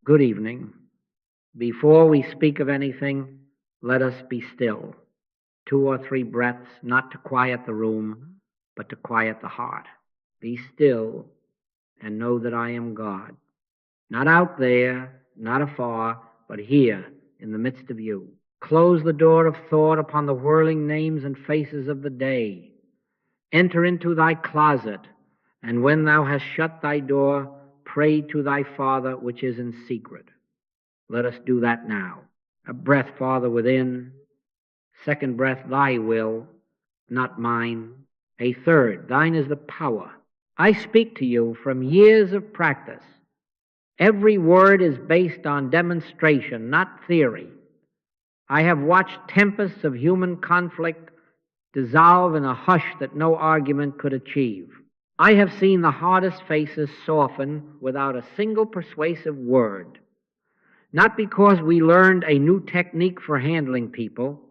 Good evening. Before we speak of anything, let us be still. 2 or 3 breaths, not to quiet the room, but to quiet the heart. Be still and know that I am God. Not out there, not afar, but here in the midst of you. Close the door of thought upon the whirling names and faces of the day. Enter into thy closet, and when thou hast shut thy door, pray to thy Father which is in secret. Let us do that now. A breath, Father, within. Second breath, thy will, not mine. A third, thine is the power. I speak to you from years of practice. Every word is based on demonstration, not theory. I have watched tempests of human conflict dissolve in a hush that no argument could achieve. I have seen the hardest faces soften without a single persuasive word. Not because we learned a new technique for handling people,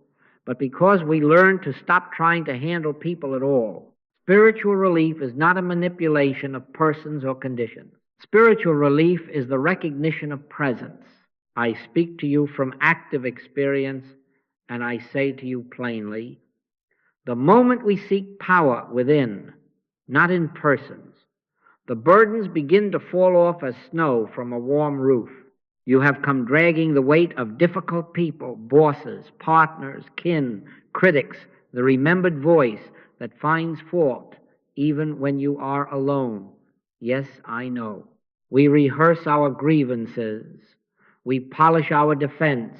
but because we learned to stop trying to handle people at all. Spiritual relief is not a manipulation of persons or conditions. Spiritual relief is the recognition of presence. I speak to you from active experience, and I say to you plainly, the moment we seek power within, not in persons, the burdens begin to fall off as snow from a warm roof. You have come dragging the weight of difficult people, bosses, partners, kin, critics, the remembered voice that finds fault even when you are alone. Yes, I know. We rehearse our grievances. We polish our defense.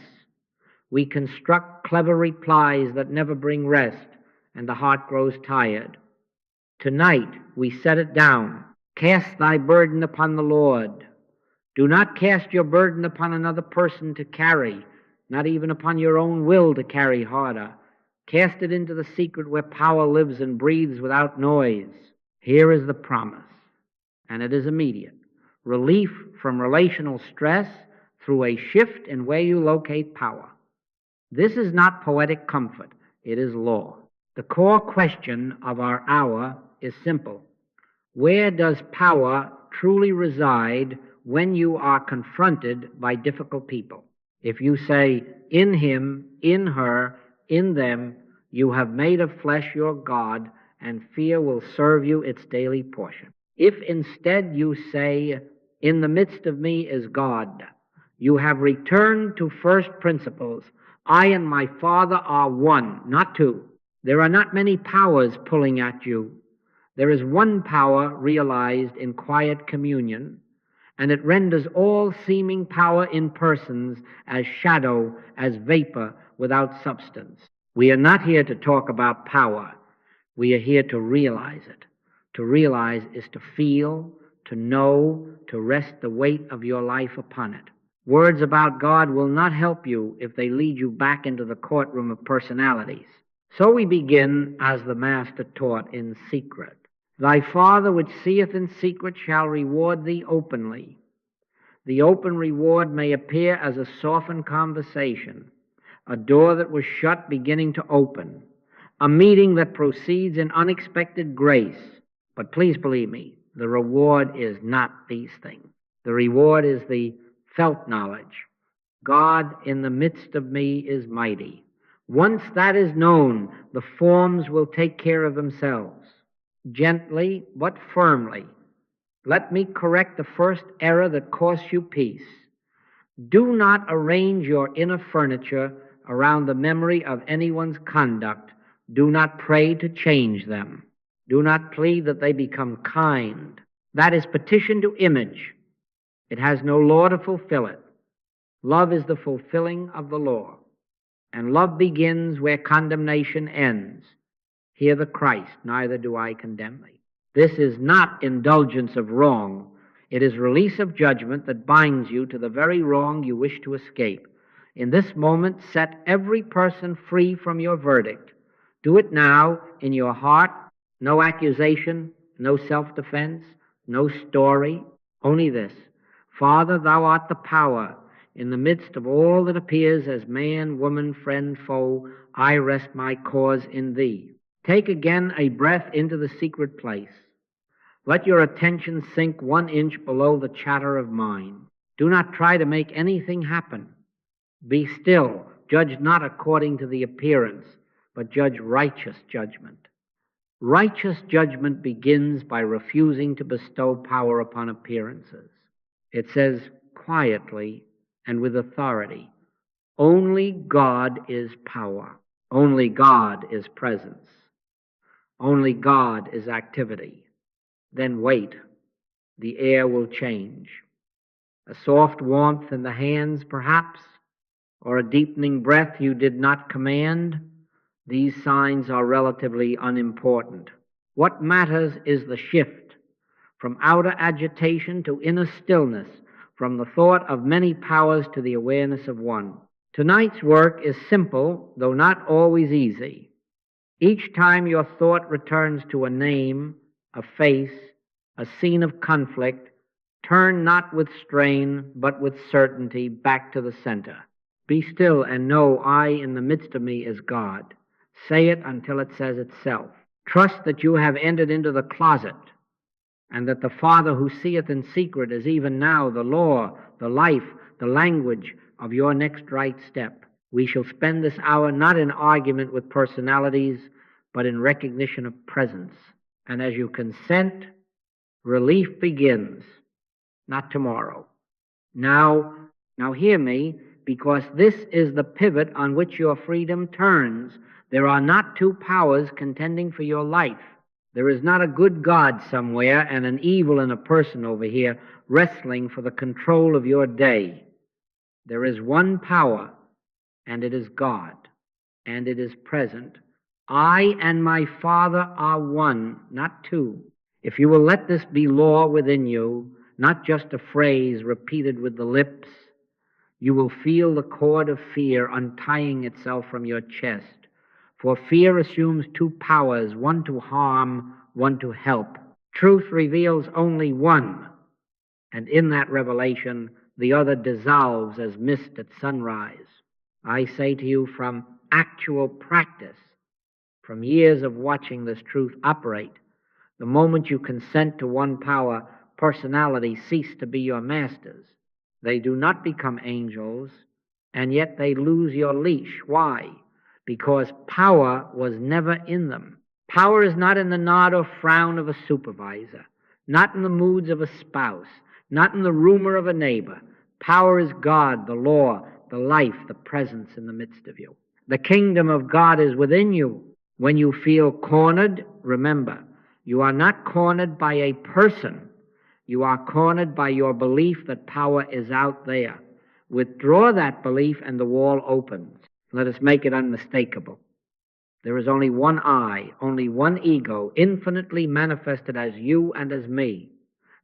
We construct clever replies that never bring rest, and the heart grows tired. Tonight we set it down. Cast thy burden upon the Lord. Do not cast your burden upon another person to carry, not even upon your own will to carry harder. Cast it into the secret where power lives and breathes without noise. Here is the promise, and it is immediate. Relief from relational stress through a shift in where you locate power. This is not poetic comfort, it is law. The core question of our hour is simple. Where does power truly reside when you are confronted by difficult people? If you say, in him, in her, in them, you have made of flesh your God, and fear will serve you its daily portion. If instead you say, in the midst of me is God, you have returned to first principles. I and my Father are one, not two. There are not many powers pulling at you. There is one power realized in quiet communion, and it renders all seeming power in persons as shadow, as vapor, without substance. We are not here to talk about power. We are here to realize it. To realize is to feel, to know, to rest the weight of your life upon it. Words about God will not help you if they lead you back into the courtroom of personalities. So we begin as the Master taught, in secret. Thy Father which seeth in secret shall reward thee openly. The open reward may appear as a softened conversation, a door that was shut beginning to open, a meeting that proceeds in unexpected grace. But please believe me, the reward is not these things. The reward is the felt knowledge. God in the midst of me is mighty. Once that is known, the forms will take care of themselves. Gently but firmly, let me correct the first error that costs you peace. Do not arrange your inner furniture around the memory of anyone's conduct. Do not pray to change them. Do not plead that they become kind. That is petition to image. It has no law to fulfill it. Love is the fulfilling of the law, and love begins where condemnation ends. Hear the Christ, neither do I condemn thee. This is not indulgence of wrong. It is release of judgment that binds you to the very wrong you wish to escape. In this moment, set every person free from your verdict. Do it now in your heart. No accusation, no self-defense, no story, only this. Father, thou art the power. In the midst of all that appears as man, woman, friend, foe, I rest my cause in thee. Take again a breath into the secret place. Let your attention sink 1 inch below the chatter of mind. Do not try to make anything happen. Be still. Judge not according to the appearance, but judge righteous judgment. Righteous judgment begins by refusing to bestow power upon appearances. It says quietly and with authority, only God is power. Only God is presence. Only God is activity. Then wait. The air will change. A soft warmth in the hands, perhaps, or a deepening breath you did not command. These signs are relatively unimportant. What matters is the shift from outer agitation to inner stillness, from the thought of many powers to the awareness of one. Tonight's work is simple, though not always easy. Each time your thought returns to a name, a face, a scene of conflict, turn not with strain, but with certainty back to the center. Be still and know I in the midst of me is God. Say it until it says itself. Trust that you have entered into the closet, and that the Father who seeth in secret is even now the law, the life, the language of your next right step. We shall spend this hour not in argument with personalities, but in recognition of presence. And as you consent, relief begins. Not tomorrow. Now hear me, because this is the pivot on which your freedom turns. There are not two powers contending for your life. There is not a good God somewhere and an evil in a person over here wrestling for the control of your day. There is one power, and it is God, and it is present. I and my Father are one, not two. If you will let this be law within you, not just a phrase repeated with the lips, you will feel the cord of fear untying itself from your chest. For fear assumes two powers, one to harm, one to help. Truth reveals only one, and in that revelation, the other dissolves as mist at sunrise. I say to you from actual practice, from years of watching this truth operate, the moment you consent to one power, personalities cease to be your masters. They do not become angels, and yet they lose your leash. Why? Because power was never in them. Power is not in the nod or frown of a supervisor, not in the moods of a spouse, not in the rumor of a neighbor. Power is God, the law, the life, the presence in the midst of you. The kingdom of God is within you. When you feel cornered, remember, you are not cornered by a person. You are cornered by your belief that power is out there. Withdraw that belief and the wall opens. Let us make it unmistakable. There is only one I, only one ego, infinitely manifested as you and as me.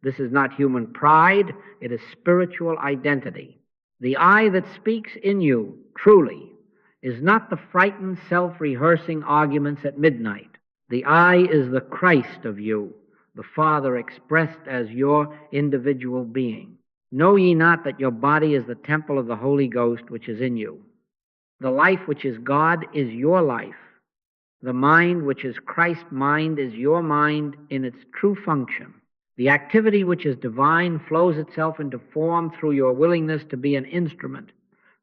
This is not human pride, it is spiritual identity. The I that speaks in you, truly, is not the frightened, self-rehearsing arguments at midnight. The I is the Christ of you, the Father expressed as your individual being. Know ye not that your body is the temple of the Holy Ghost which is in you? The life which is God is your life. The mind which is Christ's mind is your mind in its true function. The activity which is divine flows itself into form through your willingness to be an instrument.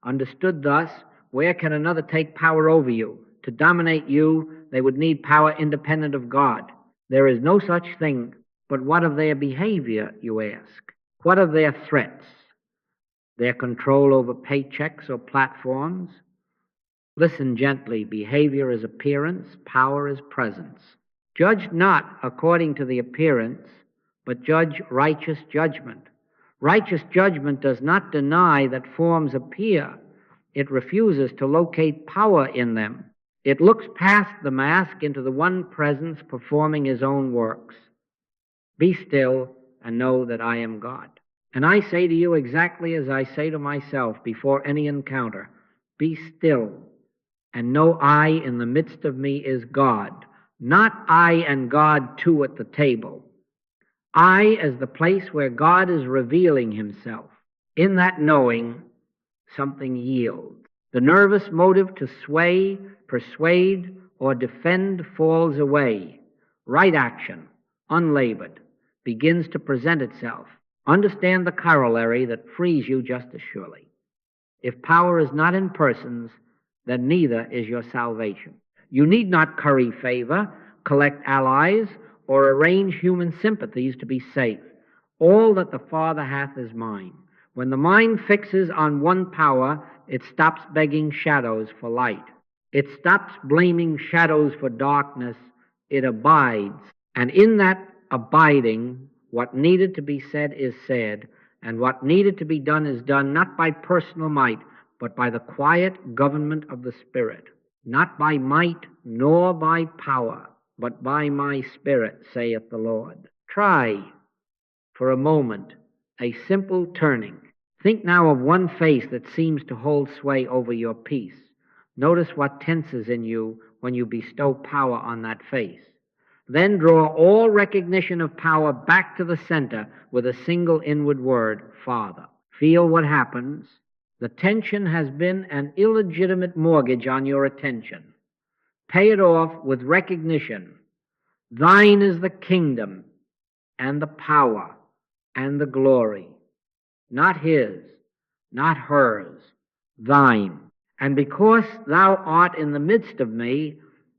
Understood thus, where can another take power over you? To dominate you, they would need power independent of God. There is no such thing. But what of their behavior, you ask? What of their threats? Their control over paychecks or platforms? Listen gently. Behavior is appearance, power is presence. Judge not according to the appearance, but judge righteous judgment. Righteous judgment does not deny that forms appear. It refuses to locate power in them. It looks past the mask into the one presence performing his own works. Be still and know that I am God. And I say to you exactly as I say to myself before any encounter, be still and know I in the midst of me is God, not I and God two at the table. I as the place where God is revealing himself. In that knowing, something yields. The nervous motive to sway, persuade, or defend falls away. Right action, unlabored, begins to present itself. Understand the corollary that frees you just as surely. If power is not in persons, then neither is your salvation. You need not curry favor, collect allies, or arrange human sympathies to be safe. All that the Father hath is mine. When the mind fixes on one power, it stops begging shadows for light. It stops blaming shadows for darkness. It abides. And in that abiding, what needed to be said is said, and what needed to be done is done, not by personal might, but by the quiet government of the Spirit. Not by might nor by power, but by my Spirit, saith the Lord. Try for a moment a simple turning. Think now of one face that seems to hold sway over your peace. Notice what tenses in you when you bestow power on that face. Then draw all recognition of power back to the center with a single inward word, Father. Feel what happens. The tension has been an illegitimate mortgage on your attention. Pay it off with recognition. Thine is the kingdom and the power and the glory. Not his, not hers, thine. And because thou art in the midst of me,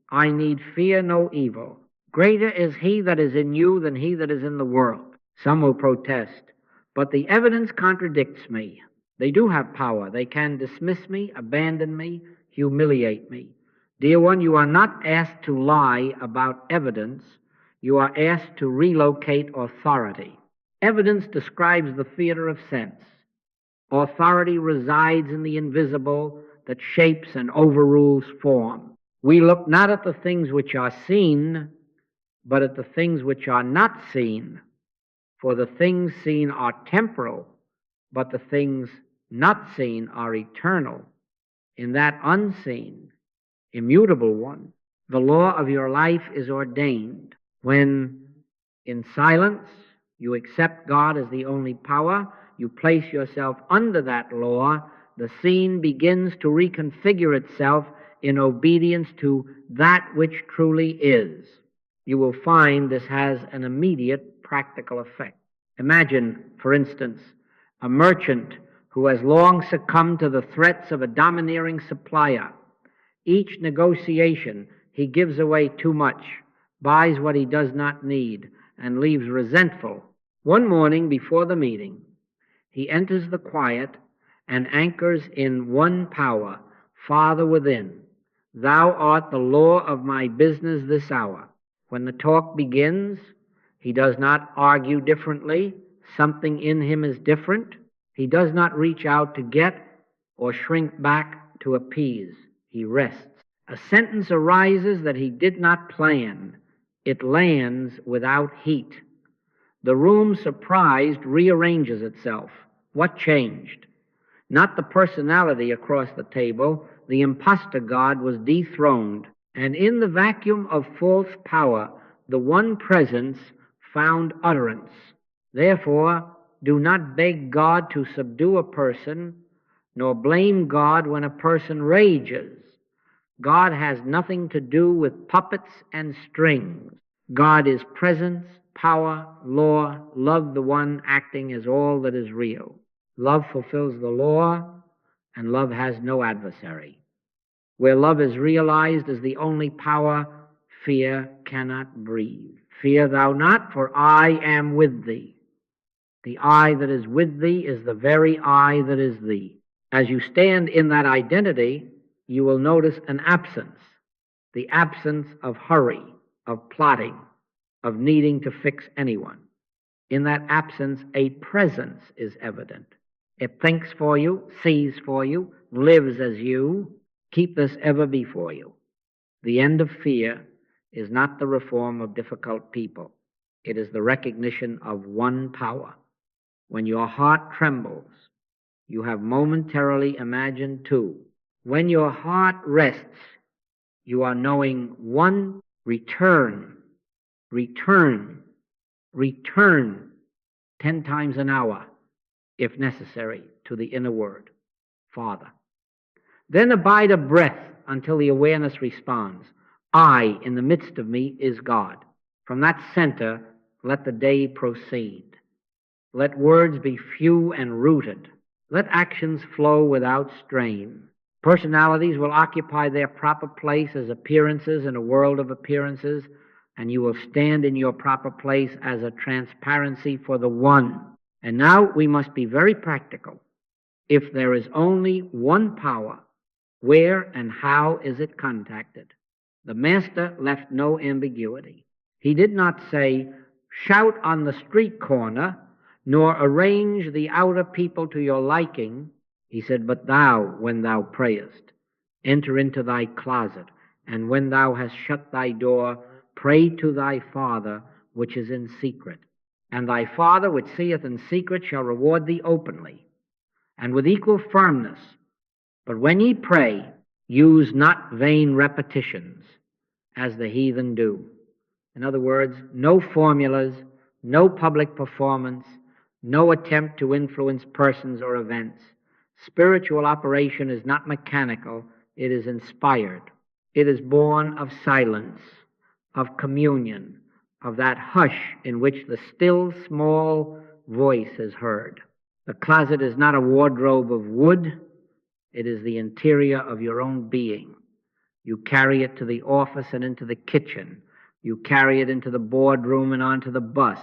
I need fear no evil. Greater is he that is in you than he that is in the world. Some will protest, but the evidence contradicts me. They do have power. They can dismiss me, abandon me, humiliate me. Dear one, you are not asked to lie about evidence. You are asked to relocate authority. Evidence describes the theater of sense. Authority resides in the invisible that shapes and overrules form. We look not at the things which are seen, but at the things which are not seen. For the things seen are temporal, but the things not seen are eternal. In that unseen, immutable one, the law of your life is ordained. When in silence you accept God as the only power, you place yourself under that law, the scene begins to reconfigure itself in obedience to that which truly is. You will find this has an immediate practical effect. Imagine, for instance, a merchant who has long succumbed to the threats of a domineering supplier. Each negotiation, he gives away too much, buys what he does not need, and leaves resentful. One morning before the meeting, he enters the quiet and anchors in one power, Father within. Thou art the law of my business this hour. When the talk begins, he does not argue differently. Something in him is different. He does not reach out to get or shrink back to appease. He rests. A sentence arises that he did not plan. It lands without heat. The room, surprised, rearranges itself. What changed? Not the personality across the table. The imposter God was dethroned. And in the vacuum of false power, the one presence found utterance. Therefore, do not beg God to subdue a person, nor blame God when a person rages. God has nothing to do with puppets and strings. God is presence, power, law, love, the one acting as all that is real. Love fulfills the law, and love has no adversary. Where love is realized as the only power, fear cannot breathe. Fear thou not, for I am with thee. The I that is with thee is the very I that is thee. As you stand in that identity, you will notice an absence, the absence of hurry, of plotting, of needing to fix anyone. In that absence, a presence is evident. It thinks for you, sees for you, lives as you. Keep this ever before you. The end of fear is not the reform of difficult people. It is the recognition of one power. When your heart trembles, you have momentarily imagined two. When your heart rests, you are knowing one. Return, return, return 10 times an hour, if necessary, to the inner word, Father. Then abide a breath until the awareness responds. I, in the midst of me, is God. From that center, let the day proceed. Let words be few and rooted. Let actions flow without strain. Personalities will occupy their proper place as appearances in a world of appearances, and you will stand in your proper place as a transparency for the one. And now we must be very practical. If there is only one power, where and how is it contacted? The Master left no ambiguity. He did not say, shout on the street corner, nor arrange the outer people to your liking. He said, but thou, when thou prayest, enter into thy closet, and when thou hast shut thy door, pray to thy Father which is in secret. And thy Father which seeth in secret shall reward thee openly, and with equal firmness. But when ye pray, use not vain repetitions, as the heathen do. In other words, no formulas, no public performance, no attempt to influence persons or events. Spiritual operation is not mechanical, it is inspired. It is born of silence, of communion, of that hush in which the still small voice is heard. The closet is not a wardrobe of wood, it is the interior of your own being. You carry it to the office and into the kitchen. You carry it into the boardroom and onto the bus.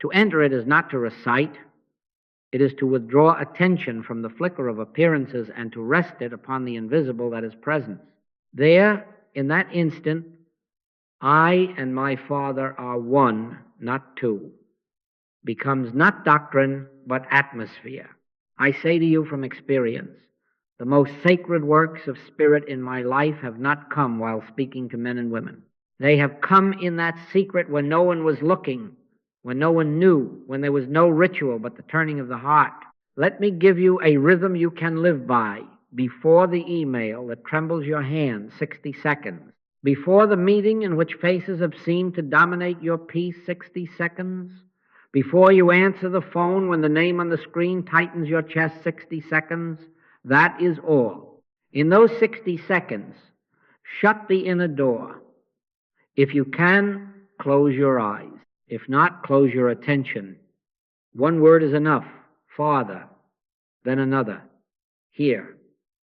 To enter it is not to recite. It is to withdraw attention from the flicker of appearances and to rest it upon the invisible that is present. There, in that instant, I and my Father are one, not two. Becomes not doctrine, but atmosphere. I say to you from experience, the most sacred works of spirit in my life have not come while speaking to men and women. They have come in that secret when no one was looking, when no one knew, when there was no ritual but the turning of the heart. Let me give you a rhythm you can live by. Before the email that trembles your hand, 60 seconds. Before the meeting in which faces have seemed to dominate your peace, 60 seconds. Before you answer the phone when the name on the screen tightens your chest, 60 seconds. That is all. In those 60 seconds, shut the inner door. If you can, close your eyes. If not, close your attention. One word is enough. Father. Then another. Here.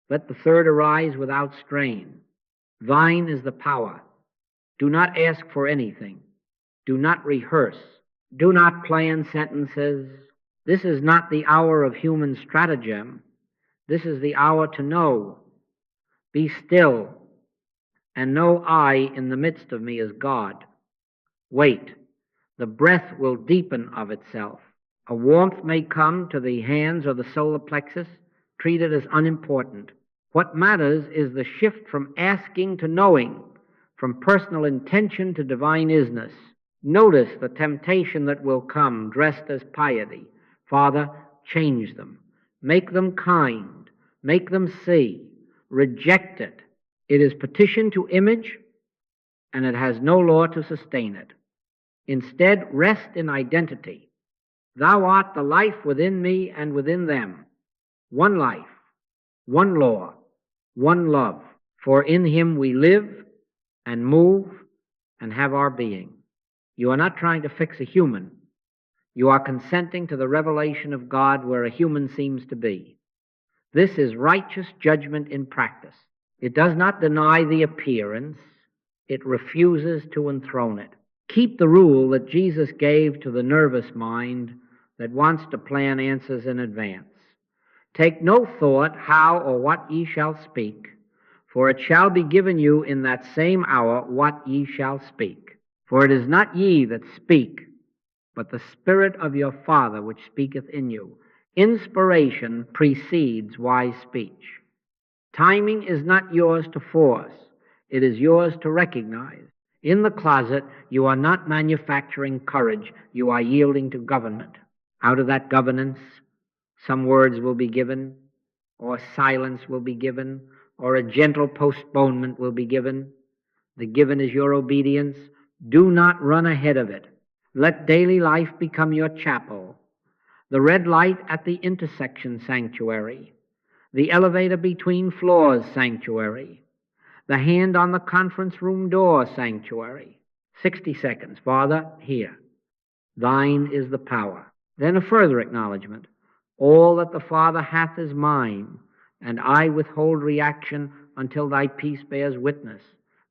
Let the third arise without strain. Thine is the power. Do not ask for anything. Do not rehearse. Do not plan sentences. This is not the hour of human stratagem. This is the hour to know. Be still, and know I in the midst of me is God. Wait, the breath will deepen of itself. A warmth may come to the hands or the solar plexus. Treat it as unimportant. What matters is the shift from asking to knowing, from personal intention to divine isness. Notice the temptation that will come dressed as piety. Father, change them. Make them kind. Make them see. Reject it. It is petition to image, and it has no law to sustain it. Instead, rest in identity. Thou art the life within me and within them. One life, one law, one love. For in him we live and move and have our being. You are not trying to fix a human. You are consenting to the revelation of God where a human seems to be. This is righteous judgment in practice. It does not deny the appearance. It refuses to enthrone it. Keep the rule that Jesus gave to the nervous mind that wants to plan answers in advance. Take no thought how or what ye shall speak, for it shall be given you in that same hour what ye shall speak. For it is not ye that speak, but the Spirit of your Father which speaketh in you. Inspiration precedes wise speech. Timing is not yours to force. It is yours to recognize. In the closet, you are not manufacturing courage. You are yielding to government. Out of that governance, some words will be given, or silence will be given, or a gentle postponement will be given. The given is your obedience. Do not run ahead of it. Let daily life become your chapel. The red light at the intersection sanctuary. The elevator between floors sanctuary. The hand on the conference room door sanctuary. 60 seconds. Father, here. Thine is the power. Then a further acknowledgment. All that the Father hath is mine, and I withhold reaction until thy peace bears witness.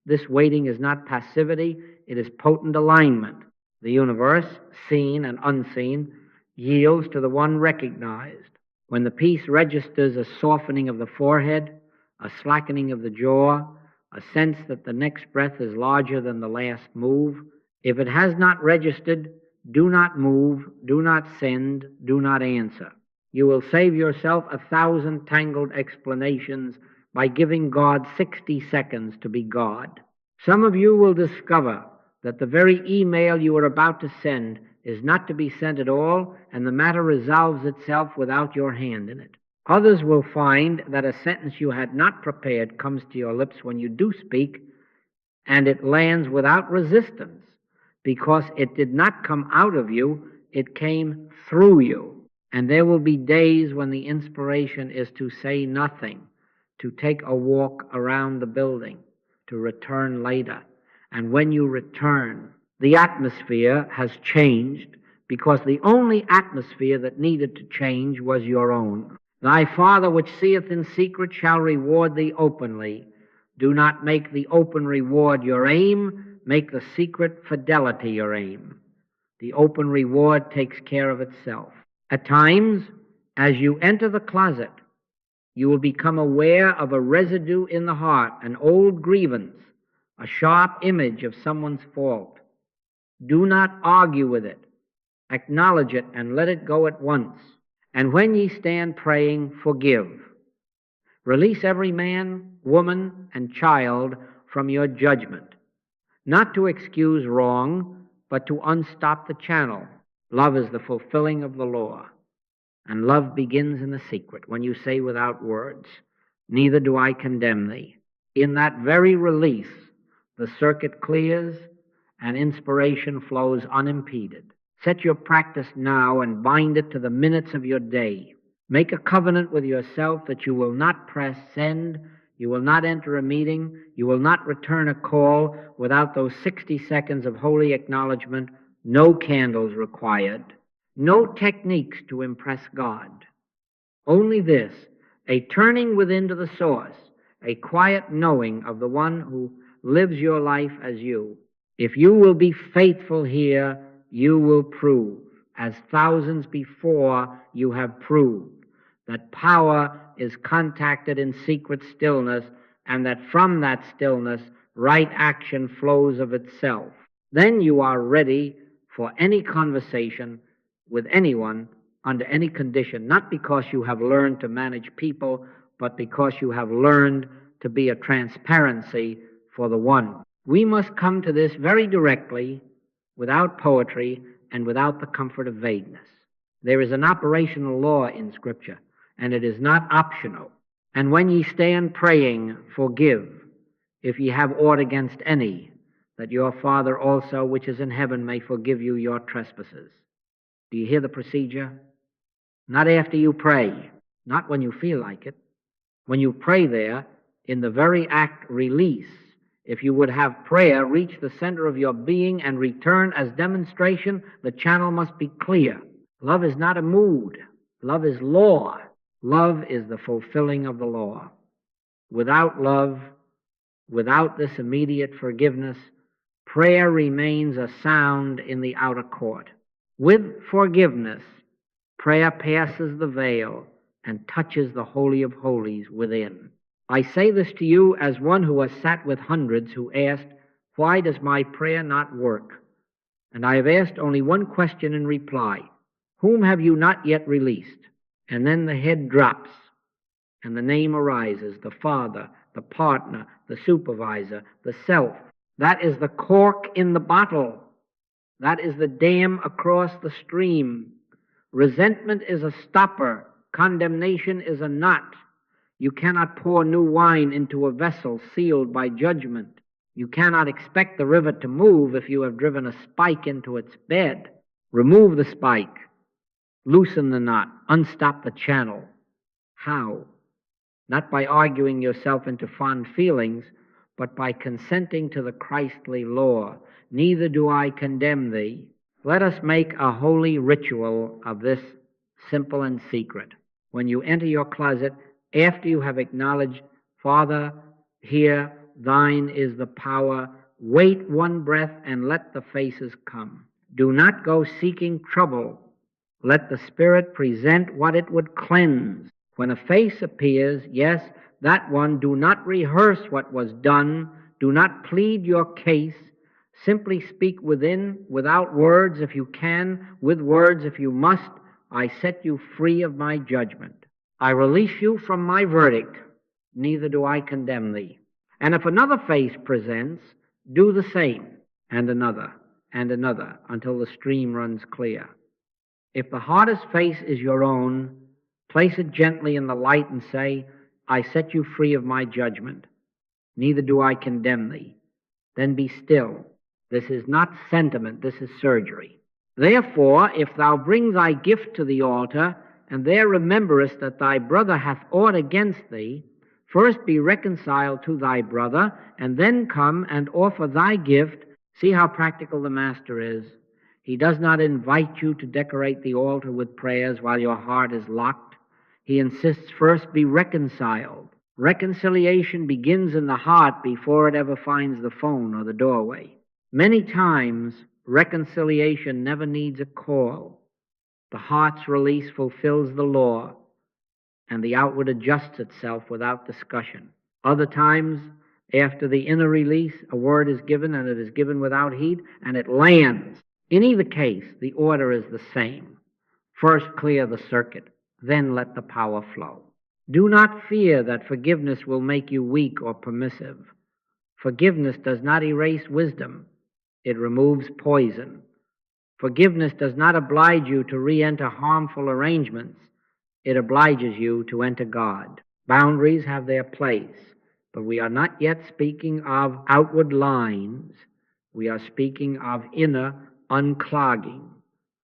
This waiting is not passivity, it is potent alignment. The universe, seen and unseen, yields to the one recognized. When the peace registers a softening of the forehead, a slackening of the jaw, a sense that the next breath is larger than the last move, if it has not registered, do not move, do not send, do not answer. You will save yourself 1,000 tangled explanations by giving God 60 seconds to be God. Some of you will discover that the very email you are about to send is not to be sent at all, and the matter resolves itself without your hand in it. Others will find that a sentence you had not prepared comes to your lips when you do speak, and it lands without resistance, because it did not come out of you, it came through you. And there will be days when the inspiration is to say nothing, to take a walk around the building, to return later. And when you return, the atmosphere has changed, because the only atmosphere that needed to change was your own. Thy Father which seeth in secret shall reward thee openly. Do not make the open reward your aim, make the secret fidelity your aim. The open reward takes care of itself. At times, as you enter the closet, you will become aware of a residue in the heart, an old grievance, a sharp image of someone's fault. Do not argue with it. Acknowledge it and let it go at once. And when ye stand praying, forgive. Release every man, woman, and child from your judgment, not to excuse wrong, but to unstop the channel. Love is the fulfilling of the law, and love begins in the secret when you say without words, neither do I condemn thee. In that very release, the circuit clears and inspiration flows unimpeded. Set your practice now and bind it to the minutes of your day. Make a covenant with yourself that you will not press send, you will not enter a meeting, you will not return a call without those 60 seconds of holy acknowledgement. No candles required, no techniques to impress God. Only this, a turning within to the source, a quiet knowing of the one who lives your life as you. If you will be faithful here, you will prove, as thousands before you have proved, that power is contacted in secret stillness, and that from that stillness right action flows of itself. Then you are ready for any conversation with anyone under any condition, not because you have learned to manage people, but because you have learned to be a transparency for the one. We must come to this very directly, without poetry and without the comfort of vagueness. There is an operational law in Scripture, and it is not optional. And when ye stand praying, forgive, if ye have aught against any, that your Father also, which is in heaven, may forgive you your trespasses. Do you hear the procedure? Not after you pray, not when you feel like it. When you pray there, in the very act, release. If you would have prayer reach the center of your being and return as demonstration, the channel must be clear. Love is not a mood. Love is law. Love is the fulfilling of the law. Without love, without this immediate forgiveness, prayer remains a sound in the outer court. With forgiveness, prayer passes the veil and touches the Holy of Holies within. I say this to you as one who has sat with hundreds who asked, why does my prayer not work? And I have asked only one question in reply. Whom have you not yet released? And then the head drops, and the name arises, the father, the partner, the supervisor, the self. That is the cork in the bottle. That is the dam across the stream. Resentment is a stopper. Condemnation is a knot. You cannot pour new wine into a vessel sealed by judgment. You cannot expect the river to move if you have driven a spike into its bed. Remove the spike. Loosen the knot. Unstop the channel. How? Not by arguing yourself into fond feelings, but by consenting to the Christly law. Neither do I condemn thee. Let us make a holy ritual of this, simple and secret. When you enter your closet, after you have acknowledged, Father, here, thine is the power, wait one breath and let the faces come. Do not go seeking trouble. Let the Spirit present what it would cleanse. When a face appears, yes, that one, do not rehearse what was done. Do not plead your case. Simply speak within, without words if you can, with words if you must. I set you free of my judgment. I release you from my verdict. Neither do I condemn thee. And if another face presents, do the same, and another, until the stream runs clear. If the hardest face is your own, place it gently in the light and say, I set you free of my judgment. Neither do I condemn thee. Then be still. This is not sentiment, this is surgery. Therefore, if thou bring thy gift to the altar, and there rememberest that thy brother hath aught against thee, first be reconciled to thy brother, and then come and offer thy gift. See how practical the Master is. He does not invite you to decorate the altar with prayers while your heart is locked. He insists first be reconciled. Reconciliation begins in the heart before it ever finds the phone or the doorway. Many times, reconciliation never needs a call. The heart's release fulfills the law, and the outward adjusts itself without discussion. Other times, after the inner release, a word is given, and it is given without heed, and it lands. In either case, the order is the same. First clear the circuit, then let the power flow. Do not fear that forgiveness will make you weak or permissive. Forgiveness does not erase wisdom. It removes poison. Forgiveness does not oblige you to re-enter harmful arrangements. It obliges you to enter God. Boundaries have their place, but we are not yet speaking of outward lines. We are speaking of inner unclogging.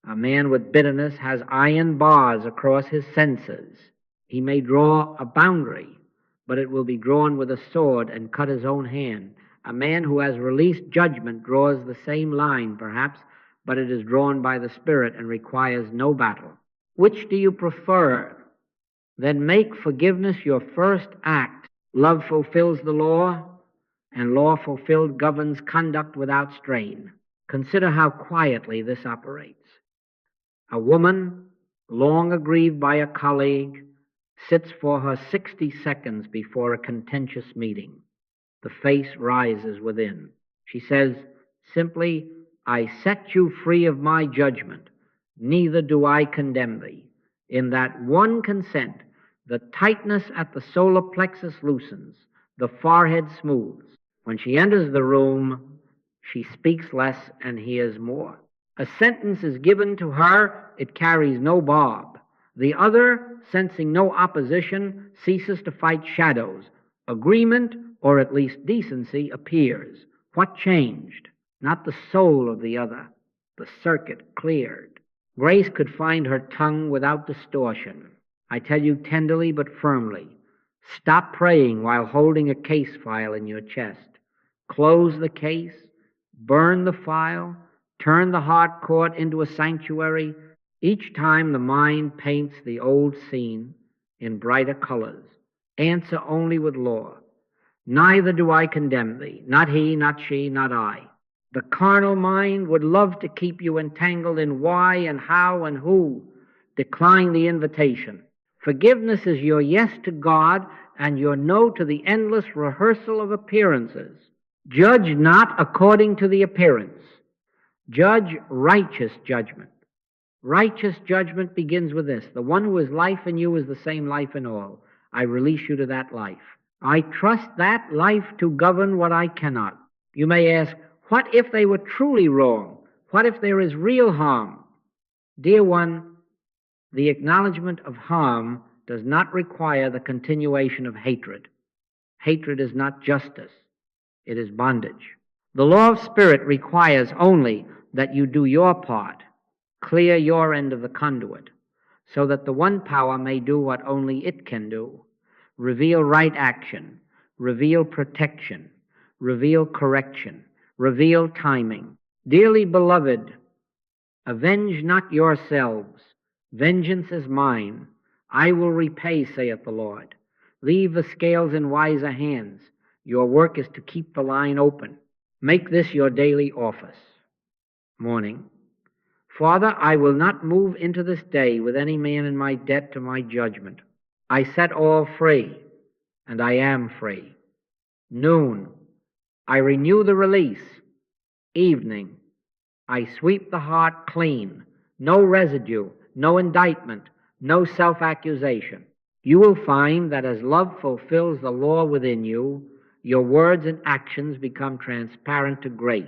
A man with bitterness has iron bars across his senses. He may draw a boundary, but it will be drawn with a sword and cut his own hand. A man who has released judgment draws the same line, perhaps, but it is drawn by the Spirit and requires no battle. Which do you prefer? Then make forgiveness your first act. Love fulfills the law, and law fulfilled governs conduct without strain. Consider how quietly this operates. A woman, long aggrieved by a colleague, sits for her 60 seconds before a contentious meeting. The face rises within. She says simply, I set you free of my judgment. Neither do I condemn thee. In that one consent, the tightness at the solar plexus loosens, the forehead smooths. When she enters the room, she speaks less and hears more. A sentence is given to her, it carries no barb. The other, sensing no opposition, ceases to fight shadows. Agreement, or at least decency, appears. What changed? Not the soul of the other. The circuit cleared. Grace could find her tongue without distortion. I tell you tenderly but firmly, stop praying while holding a case file in your chest. Close the case, burn the file, turn the heart court into a sanctuary. Each time the mind paints the old scene in brighter colors. Answer only with law. Neither do I condemn thee, not he, not she, not I. The carnal mind would love to keep you entangled in why and how and who. Decline the invitation. Forgiveness is your yes to God and your no to the endless rehearsal of appearances. Judge not according to the appearance. Judge righteous judgment. Righteous judgment begins with this. The one who is life in you is the same life in all. I release you to that life. I trust that life to govern what I cannot. You may ask, what if they were truly wrong? What if there is real harm? Dear one, the acknowledgement of harm does not require the continuation of hatred. Hatred is not justice. It is bondage. The law of spirit requires only that you do your part, clear your end of the conduit, so that the one power may do what only it can do. Reveal right action, reveal protection, reveal correction, reveal timing. Dearly beloved, Avenge not yourselves. Vengeance is mine. I will repay, saith the Lord. Leave the scales in wiser hands. Your work is to keep the line open. Make this your daily office. Morning. Father, I will not move into this day with any man in my debt to my judgment. I set all free, and I am free. Noon. I renew the release. Evening. I sweep the heart clean. No residue, no indictment, no self-accusation. You will find that as love fulfills the law within you, your words and actions become transparent to grace.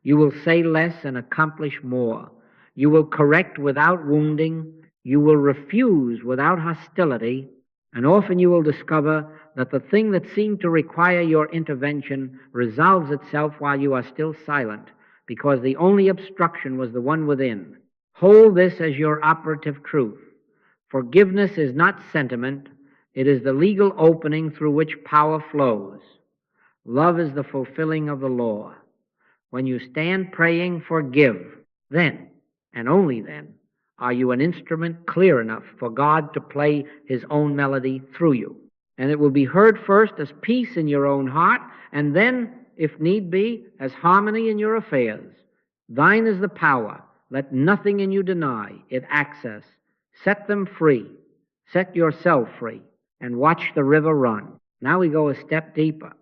You will say less and accomplish more. You will correct without wounding. You will refuse without hostility. And often you will discover that the thing that seemed to require your intervention resolves itself while you are still silent, because the only obstruction was the one within. Hold this as your operative truth. Forgiveness is not sentiment. It is the legal opening through which power flows. Love is the fulfilling of the law. When you stand praying, forgive. Then, and only then, are you an instrument clear enough for God to play his own melody through you. And it will be heard first as peace in your own heart, and then, if need be, as harmony in your affairs. Thine is the power. Let nothing in you deny it access. Set them free. Set yourself free, and watch the river run. Now we go a step deeper.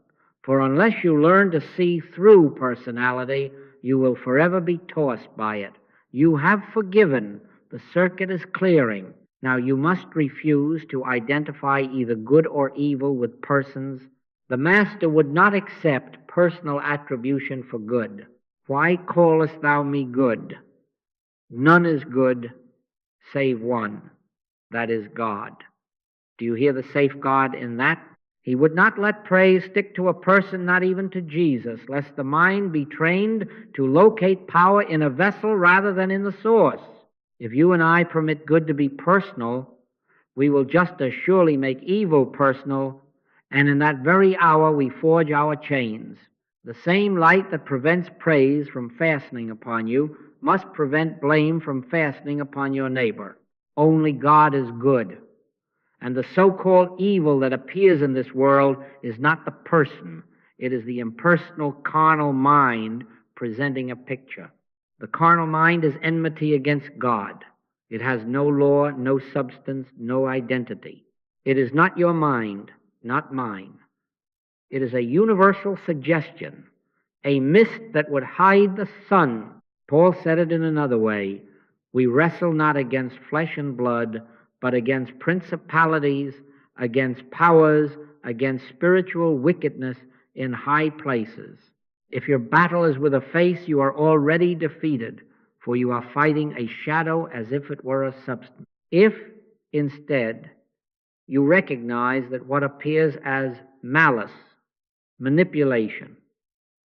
For unless you learn to see through personality, you will forever be tossed by it. You have forgiven. The circuit is clearing. Now you must refuse to identify either good or evil with persons. The Master would not accept personal attribution for good. Why callest thou me good? None is good save one, that is God. Do you hear the safeguard in that? He would not let praise stick to a person, not even to Jesus, lest the mind be trained to locate power in a vessel rather than in the source. If you and I permit good to be personal, we will just as surely make evil personal, and in that very hour we forge our chains. The same light that prevents praise from fastening upon you must prevent blame from fastening upon your neighbor. Only God is good. And the so-called evil that appears in this world is not the person. It is the impersonal carnal mind presenting a picture. The carnal mind is enmity against God. It has no law, no substance, no identity. It is not your mind, not mine. It is a universal suggestion, a mist that would hide the sun. Paul said it in another way. We wrestle not against flesh and blood, but against principalities, against powers, against spiritual wickedness in high places. If your battle is with a face, you are already defeated, for you are fighting a shadow as if it were a substance. If, instead, you recognize that what appears as malice, manipulation,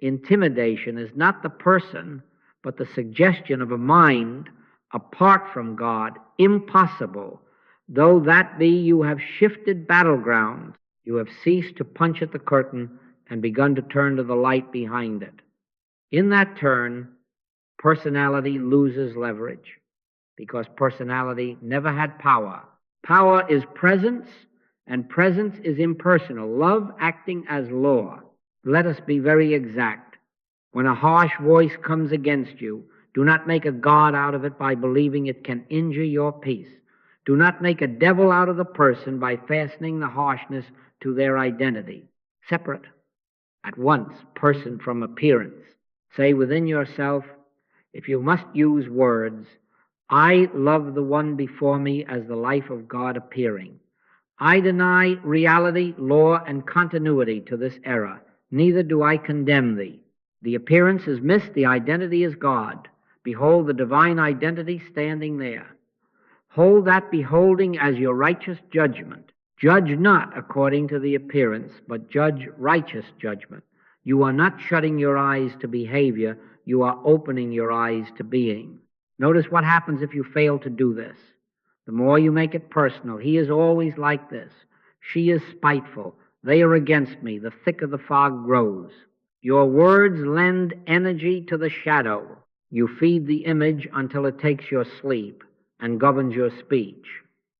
intimidation is not the person, but the suggestion of a mind apart from God, impossible. Though that be, you have shifted battlegrounds. You have ceased to punch at the curtain and begun to turn to the light behind it. In that turn, personality loses leverage, because personality never had power. Power is presence, and presence is impersonal, love acting as law. Let us be very exact. When a harsh voice comes against you, do not make a god out of it by believing it can injure your peace. Do not make a devil out of the person by fastening the harshness to their identity. Separate at once person from appearance. Say within yourself, if you must use words, I love the one before me as the life of God appearing. I deny reality, law, and continuity to this era. Neither do I condemn thee. The appearance is missed, the identity is God. Behold the divine identity standing there. Hold that beholding as your righteous judgment. Judge not according to the appearance, but judge righteous judgment. You are not shutting your eyes to behavior, you are opening your eyes to being. Notice what happens if you fail to do this. The more you make it personal, he is always like this. She is spiteful. They are against me. The thicker the fog grows. Your words lend energy to the shadow. You feed the image until it takes your sleep and governs your speech.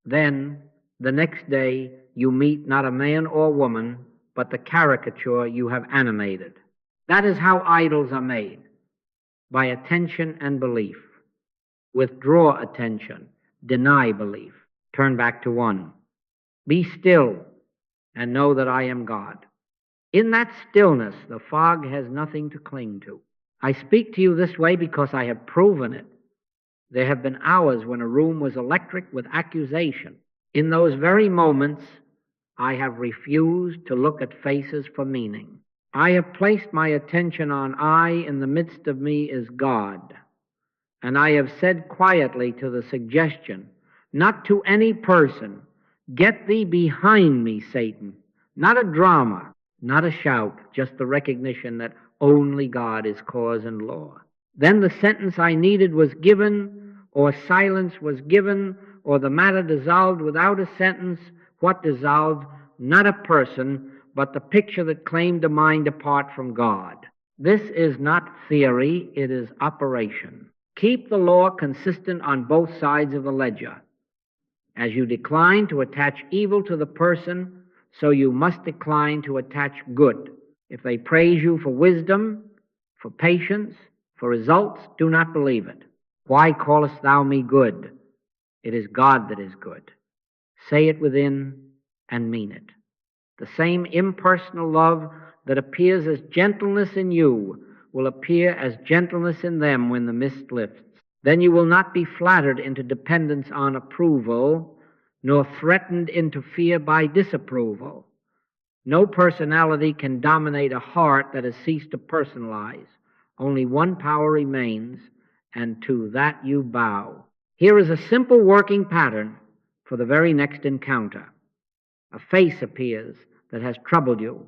Then, the next day, you meet not a man or woman, but the caricature you have animated. That is how idols are made, by attention and belief. Withdraw attention, deny belief, turn back to one. Be still and know that I am God. In that stillness, the fog has nothing to cling to. I speak to you this way because I have proven it. There have been hours when a room was electric with accusation. In those very moments, I have refused to look at faces for meaning. I have placed my attention on I in the midst of me is God. And I have said quietly to the suggestion, not to any person, get thee behind me, Satan. Not a drama, not a shout, just the recognition that only God is cause and law. Then the sentence I needed was given, or silence was given, or the matter dissolved without a sentence. What dissolved? Not a person, but the picture that claimed a mind apart from God. This is not theory, it is operation. Keep the law consistent on both sides of the ledger. As you decline to attach evil to the person, so you must decline to attach good. If they praise you for wisdom, for patience, for results, do not believe it. Why callest thou me good? It is God that is good. Say it within and mean it. The same impersonal love that appears as gentleness in you will appear as gentleness in them when the mist lifts. Then you will not be flattered into dependence on approval, nor threatened into fear by disapproval. No personality can dominate a heart that has ceased to personalize. Only one power remains, and to that you bow. Here is a simple working pattern for the very next encounter. A face appears that has troubled you.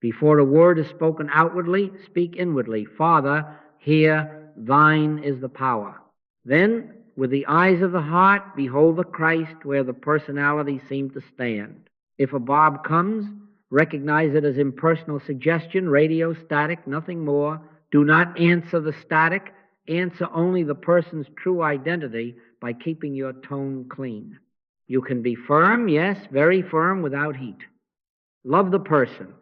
Before a word is spoken outwardly, speak inwardly. Father, here, thine is the power. Then, with the eyes of the heart, behold the Christ where the personality seemed to stand. If a barb comes, recognize it as impersonal suggestion, radio static, nothing more. Do not answer the static. Answer only the person's true identity by keeping your tone clean. You can be firm, yes, very firm, without heat. Love the person.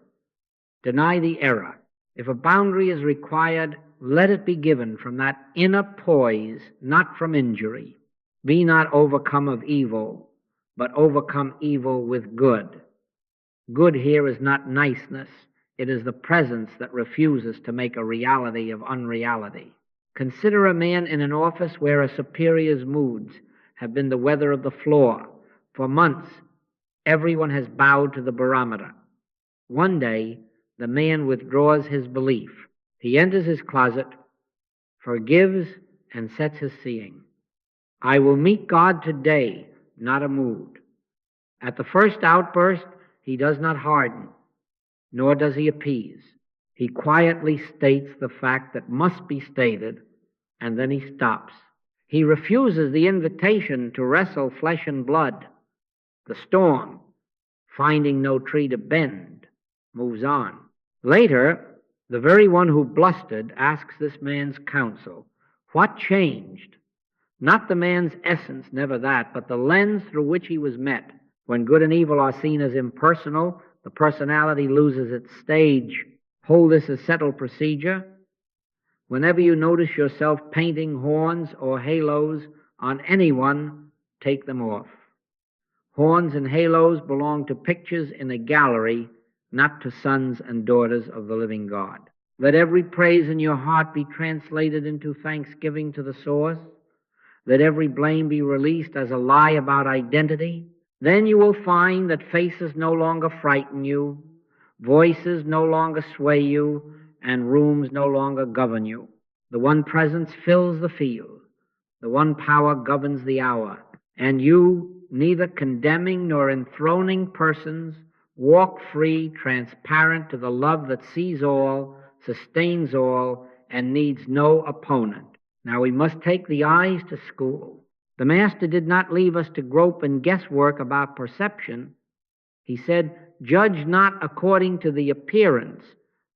Deny the error. If a boundary is required, let it be given from that inner poise, not from injury. Be not overcome of evil, but overcome evil with good. Good here is not niceness. It is the presence that refuses to make a reality of unreality. Consider a man in an office where a superior's moods have been the weather of the floor. For months, everyone has bowed to the barometer. One day, the man withdraws his belief. He enters his closet, forgives, and sets his seeing. I will meet God today, not a mood. At the first outburst, he does not harden, nor does he appease. He quietly states the fact that must be stated, and then he stops. He refuses the invitation to wrestle flesh and blood. The storm, finding no tree to bend, moves on. Later, the very one who blustered asks this man's counsel. What changed? Not the man's essence, never that, but the lens through which he was met. When good and evil are seen as impersonal, the personality loses its stage. Hold this as settled procedure. Whenever you notice yourself painting horns or halos on anyone, take them off. Horns and halos belong to pictures in a gallery, not to sons and daughters of the living God. Let every praise in your heart be translated into thanksgiving to the source. Let every blame be released as a lie about identity. Then you will find that faces no longer frighten you, voices no longer sway you, and rooms no longer govern you. The one presence fills the field. The one power governs the hour. And you, neither condemning nor enthroning persons, walk free, transparent to the love that sees all, sustains all, and needs no opponent. Now we must take the eyes to school. The Master did not leave us to grope in guesswork about perception. He said, judge not according to the appearance,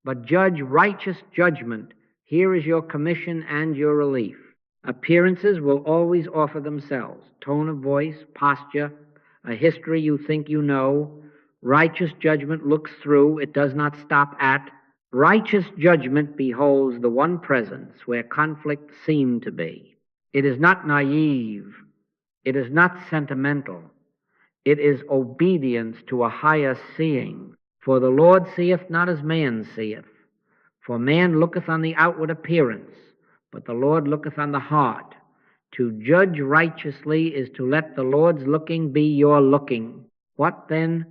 but judge righteous judgment, Here is your commission and your relief. Appearances will always offer themselves. Tone of voice, posture, a history you think you know. Righteous judgment looks through, it does not stop at. Righteous judgment beholds the one presence where conflict seemed to be. It is not naive. It is not sentimental. It is obedience to a higher seeing. For the Lord seeth not as man seeth. For man looketh on the outward appearance, but the Lord looketh on the heart. To judge righteously is to let the Lord's looking be your looking. What then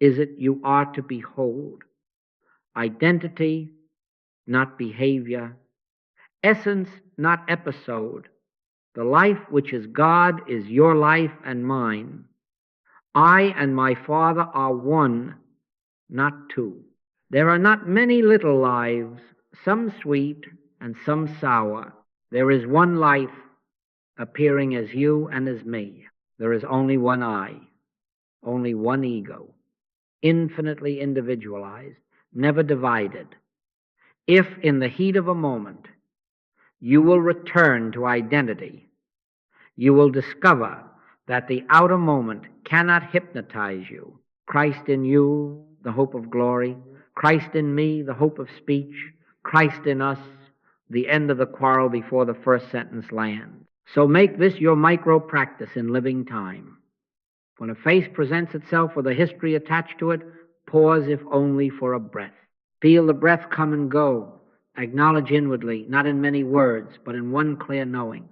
is it you are to behold? Identity, not behavior. Essence, not episode. The life which is God is your life and mine. I and my Father are one, not two. There are not many little lives, some sweet and some sour. There is one life appearing as you and as me. There is only one I, only one ego, infinitely individualized, never divided. If in the heat of a moment you will return to identity, you will discover that the outer moment cannot hypnotize you. Christ in you, the hope of glory. Christ in me, the hope of speech. Christ in us, the end of the quarrel before the first sentence lands. So make this your micro practice in living time. When a face presents itself with a history attached to it, pause if only for a breath. Feel the breath come and go. Acknowledge inwardly, not in many words, but in one clear knowing.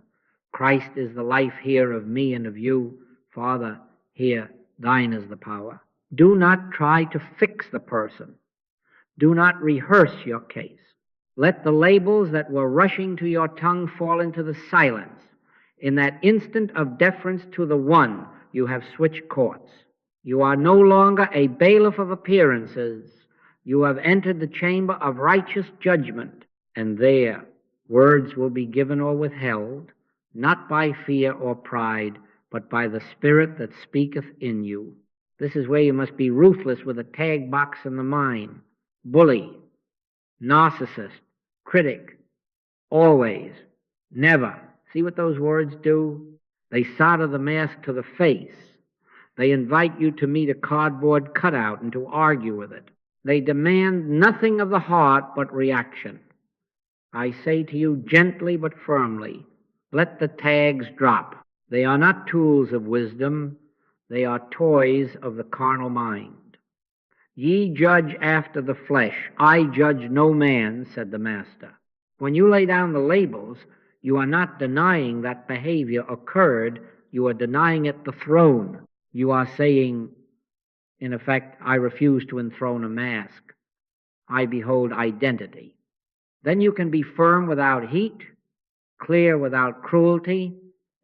Christ is the life here of me and of you. Father, here, thine is the power. Do not try to fix the person. Do not rehearse your case. Let the labels that were rushing to your tongue fall into the silence. In that instant of deference to the one, you have switched courts. You are no longer a bailiff of appearances. You have entered the chamber of righteous judgment, and there words will be given or withheld, not by fear or pride, but by the Spirit that speaketh in you. This is where you must be ruthless with a tag box in the mind. Bully, narcissist, critic, always, never. See what those words do? They solder the mask to the face. They invite you to meet a cardboard cutout and to argue with it. They demand nothing of the heart but reaction. I say to you gently but firmly, let the tags drop. They are not tools of wisdom. They are toys of the carnal mind. Ye judge after the flesh. I judge no man, said the Master. When you lay down the labels, you are not denying that behavior occurred. You are denying it the throne. You are saying, in effect, I refuse to enthrone a mask. I behold identity. Then you can be firm without heat, clear without cruelty,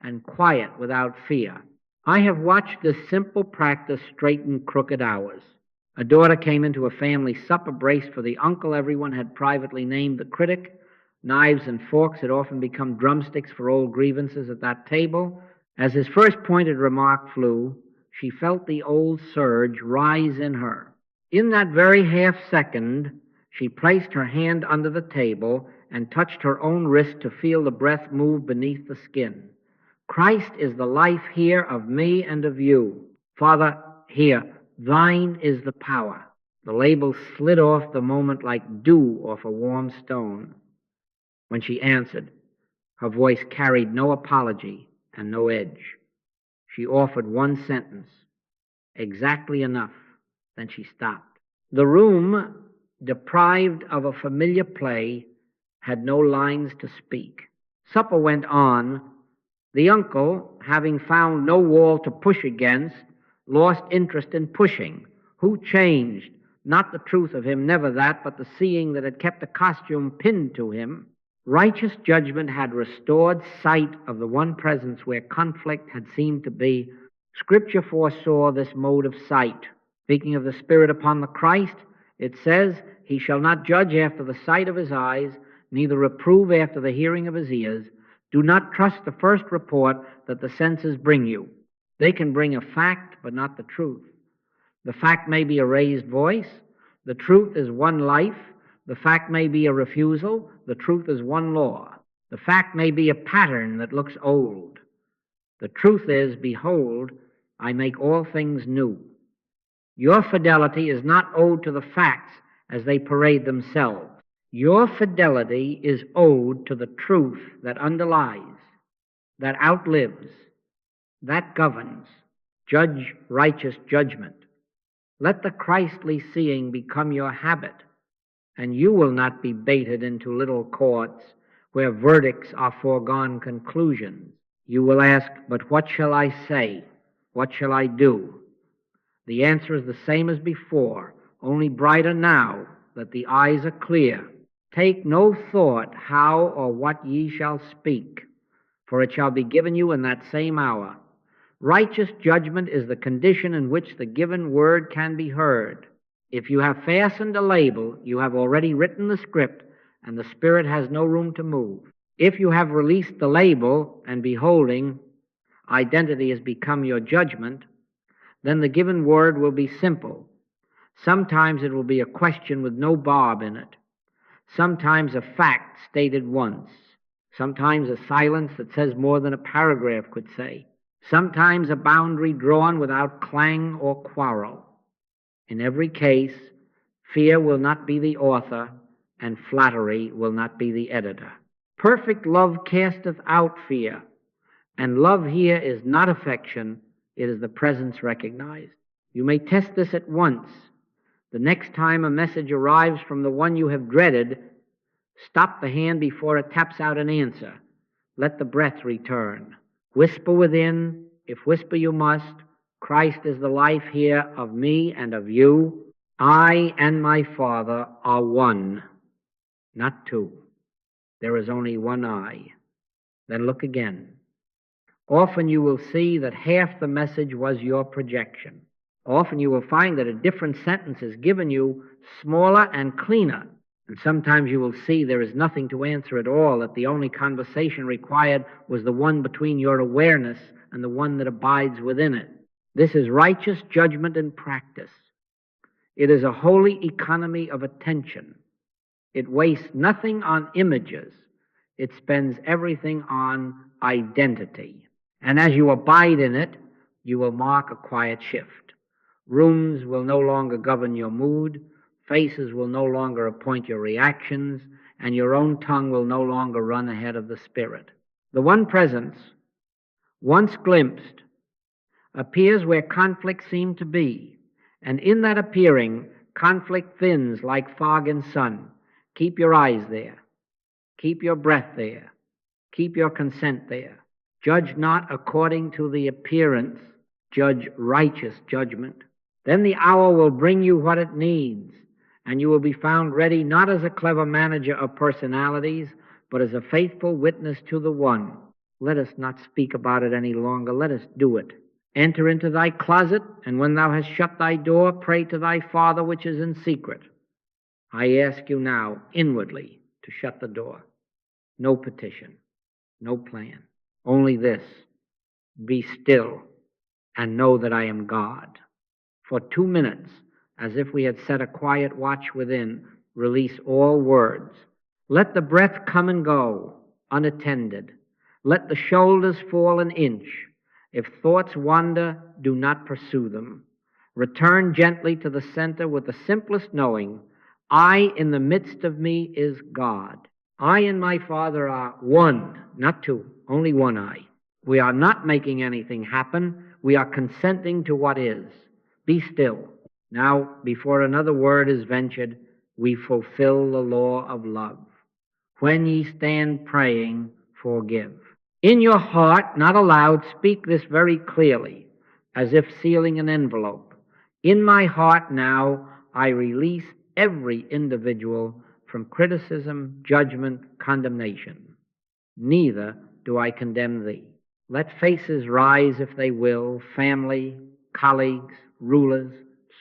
and quiet without fear. I have watched this simple practice straighten crooked hours. A daughter came into a family supper braced for the uncle everyone had privately named the critic. Knives and forks had often become drumsticks for old grievances at that table. As his first pointed remark flew, she felt the old surge rise in her. In that very half second, she placed her hand under the table and touched her own wrist to feel the breath move beneath the skin. Christ is the life here of me and of you. Father, here, thine is the power. The label slid off the moment like dew off a warm stone. When she answered, her voice carried no apology and no edge. She offered one sentence, exactly enough, then she stopped. The room, deprived of a familiar play, had no lines to speak. Supper went on. The uncle, having found no wall to push against, lost interest in pushing. Who changed? Not the truth of him, never that, but the seeing that had kept the costume pinned to him. Righteous judgment had restored sight of the one presence where conflict had seemed to be. Scripture foresaw this mode of sight. Speaking of the Spirit upon the Christ, it says, he shall not judge after the sight of his eyes, neither reprove after the hearing of his ears. Do not trust the first report that the senses bring you. They can bring a fact, but not the truth. The fact may be a raised voice. The truth is one life. The fact may be a refusal. the truth is one law. The fact may be a pattern that looks old. The truth is, behold, I make all things new. Your fidelity is not owed to the facts as they parade themselves. Your fidelity is owed to the truth that underlies, that outlives, that governs. Judge righteous judgment. Let the Christly seeing become your habit, and you will not be baited into little courts where verdicts are foregone conclusions. You will ask, but what shall I say? What shall I do? The answer is the same as before, only brighter now that the eyes are clear. Take no thought how or what ye shall speak, for it shall be given you in that same hour. Righteous judgment is the condition in which the given word can be heard. If you have fastened a label, you have already written the script, and the Spirit has no room to move. If you have released the label, and beholding, identity has become your judgment, then the given word will be simple. Sometimes it will be a question with no barb in it. Sometimes a fact stated once. Sometimes a silence that says more than a paragraph could say. Sometimes a boundary drawn without clang or quarrel. In every case, fear will not be the author, and flattery will not be the editor. Perfect love casteth out fear, and love here is not affection, it is the presence recognized. You may test this at once. The next time a message arrives from the one you have dreaded, stop the hand before it taps out an answer. Let the breath return. Whisper within, if whisper you must, Christ is the life here of me and of you. I and my Father are one, not two. There is only one I. Then look again. Often you will see that half the message was your projection. Often you will find that a different sentence is given you smaller and cleaner. And sometimes you will see there is nothing to answer at all, that the only conversation required was the one between your awareness and the one that abides within it. This is righteous judgment in practice. It is a holy economy of attention. It wastes nothing on images. It spends everything on identity. And as you abide in it, you will mark a quiet shift. Rooms will no longer govern your mood. Faces will no longer appoint your reactions, and your own tongue will no longer run ahead of the Spirit. The one presence, once glimpsed, appears where conflict seemed to be, and in that appearing, conflict thins like fog in sun. Keep your eyes there. Keep your breath there. Keep your consent there. Judge not according to the appearance. Judge righteous judgment. Then the hour will bring you what it needs, and you will be found ready not as a clever manager of personalities, but as a faithful witness to the one. Let us not speak about it any longer. Let us do it. Enter into thy closet, and when thou hast shut thy door, pray to thy Father which is in secret. I ask you now, inwardly, to shut the door. No petition, no plan. Only this: be still and know that I am God. For 2 minutes, as if we had set a quiet watch within, release all words. Let the breath come and go, unattended. Let the shoulders fall an inch. If thoughts wander, do not pursue them. Return gently to the center with the simplest knowing, I in the midst of me is God. I and my Father are one, not two, only one I. We are not making anything happen. We are consenting to what is. Be still. Now, before another word is ventured, we fulfill the law of love. When ye stand praying, forgive. In your heart, not aloud, speak this very clearly, as if sealing an envelope. In my heart now, I release every individual from criticism, judgment, condemnation. Neither do I condemn thee. Let faces rise if they will, family, colleagues, rulers,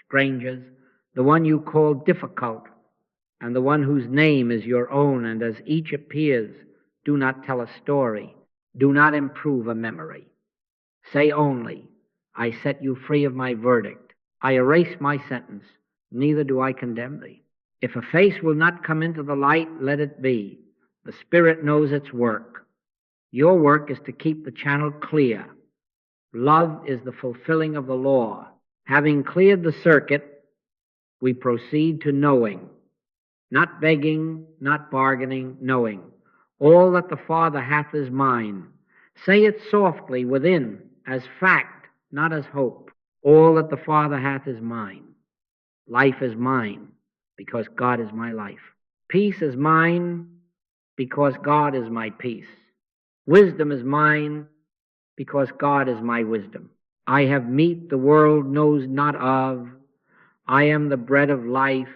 strangers, the one you call difficult, and the one whose name is your own, and as each appears, do not tell a story, do not improve a memory. Say only, I set you free of my verdict, I erase my sentence, neither do I condemn thee. If a face will not come into the light, let it be. The Spirit knows its work. Your work is to keep the channel clear. Love is the fulfilling of the law. Having cleared the circuit, we proceed to knowing. Not begging, not bargaining, knowing. All that the Father hath is mine. Say it softly within, as fact, not as hope. All that the Father hath is mine. Life is mine, because God is my life. Peace is mine, because God is my peace. Wisdom is mine, because God is my wisdom. I have meat the world knows not of. I am the bread of life,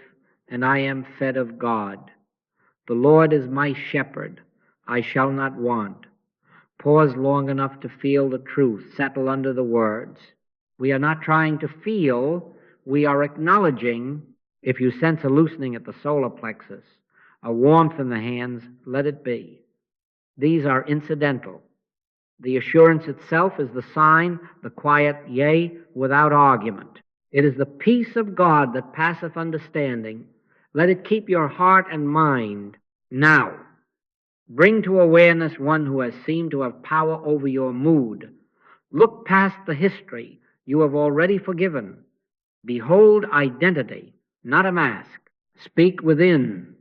and I am fed of God. The Lord is my shepherd. I shall not want. Pause long enough to feel the truth. Settle under the words. We are not trying to feel. We are acknowledging. If you sense a loosening at the solar plexus, a warmth in the hands, let it be. These are incidental. The assurance itself is the sign, the quiet yea, without argument. It is the peace of God that passeth understanding. Let it keep your heart and mind. Now, bring to awareness one who has seemed to have power over your mood. Look past the history you have already forgiven. Behold identity, not a mask. Speak within,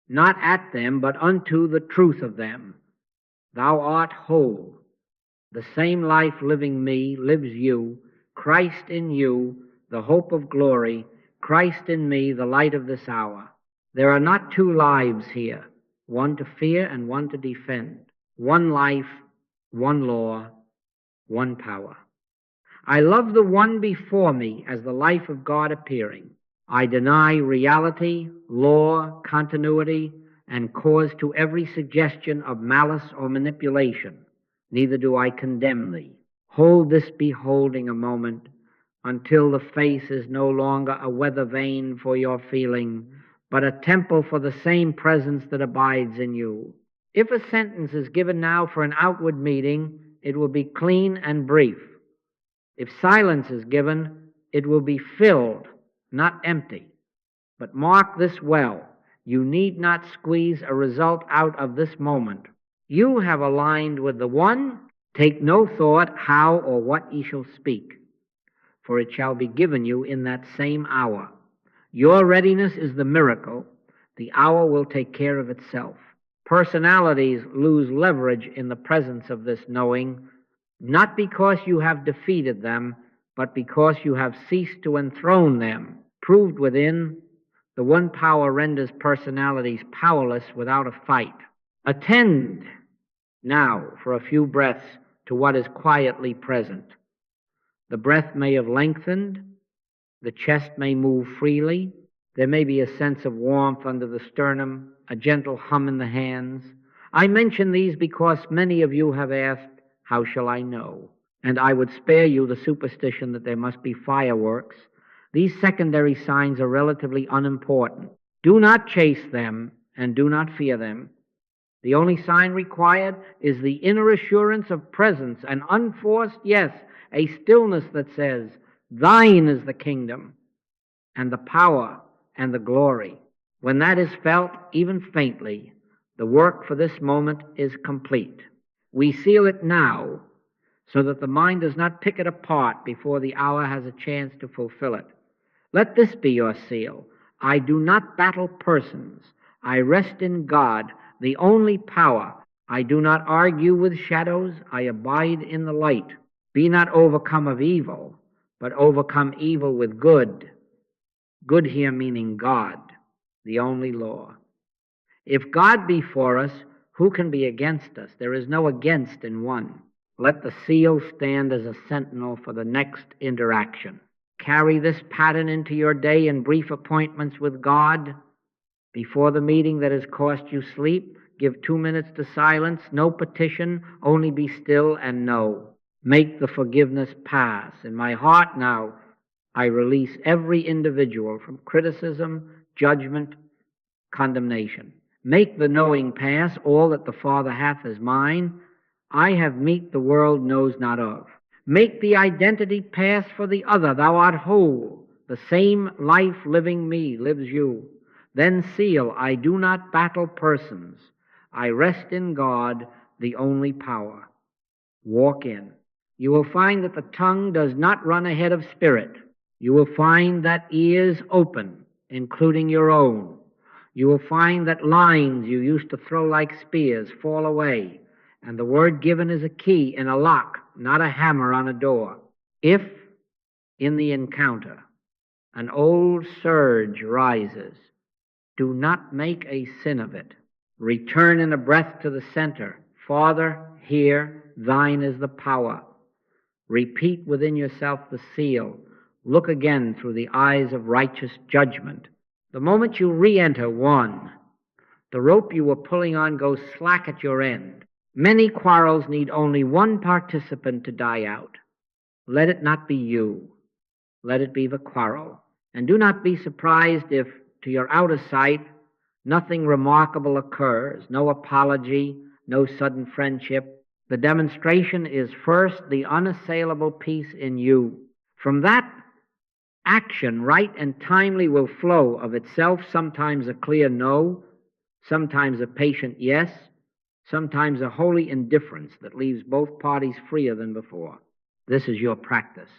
not at them, but unto the truth of them. Thou art whole. The same life living me lives you, Christ in you, the hope of glory, Christ in me, the light of this hour. There are not two lives here, one to fear and one to defend. One life, one law, one power. I love the one before me as the life of God appearing. I deny reality, law, continuity, and cause to every suggestion of malice or manipulation. Neither do I condemn thee. Hold this beholding a moment until the face is no longer a weather vane for your feeling, but a temple for the same presence that abides in you. If a sentence is given now for an outward meeting, it will be clean and brief. If silence is given, it will be filled, not empty. But mark this well. You need not squeeze a result out of this moment. You have aligned with the one. Take no thought how or what ye shall speak, for it shall be given you in that same hour. Your readiness is the miracle. The hour will take care of itself. Personalities lose leverage in the presence of this knowing, not because you have defeated them, but because you have ceased to enthrone them. Proved within, the one power renders personalities powerless without a fight. Attend now for a few breaths to what is quietly present. The breath may have lengthened, the chest may move freely, there may be a sense of warmth under the sternum, a gentle hum in the hands. I mention these because many of you have asked, how shall I know? And I would spare you the superstition that there must be fireworks. These secondary signs are relatively unimportant. Do not chase them and do not fear them. The only sign required is the inner assurance of presence, an unforced yes, a stillness that says, thine is the kingdom and the power and the glory. When that is felt, even faintly, the work for this moment is complete. We seal it now so that the mind does not pick it apart before the hour has a chance to fulfill it. Let this be your seal. I do not battle persons. I rest in God, the only power. I do not argue with shadows. I abide in the light. Be not overcome of evil, but overcome evil with good. Good here meaning God, the only law. If God be for us, who can be against us? There is no against in one. Let the seal stand as a sentinel for the next interaction. Carry this pattern into your day in brief appointments with God. Before the meeting that has cost you sleep, give 2 minutes to silence, no petition, only be still and know. Make the forgiveness pass. In my heart now, I release every individual from criticism, judgment, condemnation. Make the knowing pass, all that the Father hath is mine. I have meat the world knows not of. Make the identity pass for the other. Thou art whole. The same life living me lives you. Then seal, I do not battle persons. I rest in God, the only power. Walk in. You will find that the tongue does not run ahead of spirit. You will find that ears open, including your own. You will find that lines you used to throw like spears fall away, and the word given is a key in a lock, not a hammer on a door. If, in the encounter, an old surge rises, do not make a sin of it. Return in a breath to the center. Father, here, thine is the power. Repeat within yourself the seal. Look again through the eyes of righteous judgment. The moment you re-enter one, the rope you were pulling on goes slack at your end. Many quarrels need only one participant to die out. Let it not be you. Let it be the quarrel. And do not be surprised if, to your outer sight, nothing remarkable occurs, no apology, no sudden friendship. The demonstration is first the unassailable peace in you. From that, action, right and timely, will flow of itself, sometimes a clear no, sometimes a patient yes, sometimes a holy indifference that leaves both parties freer than before. This is your practice.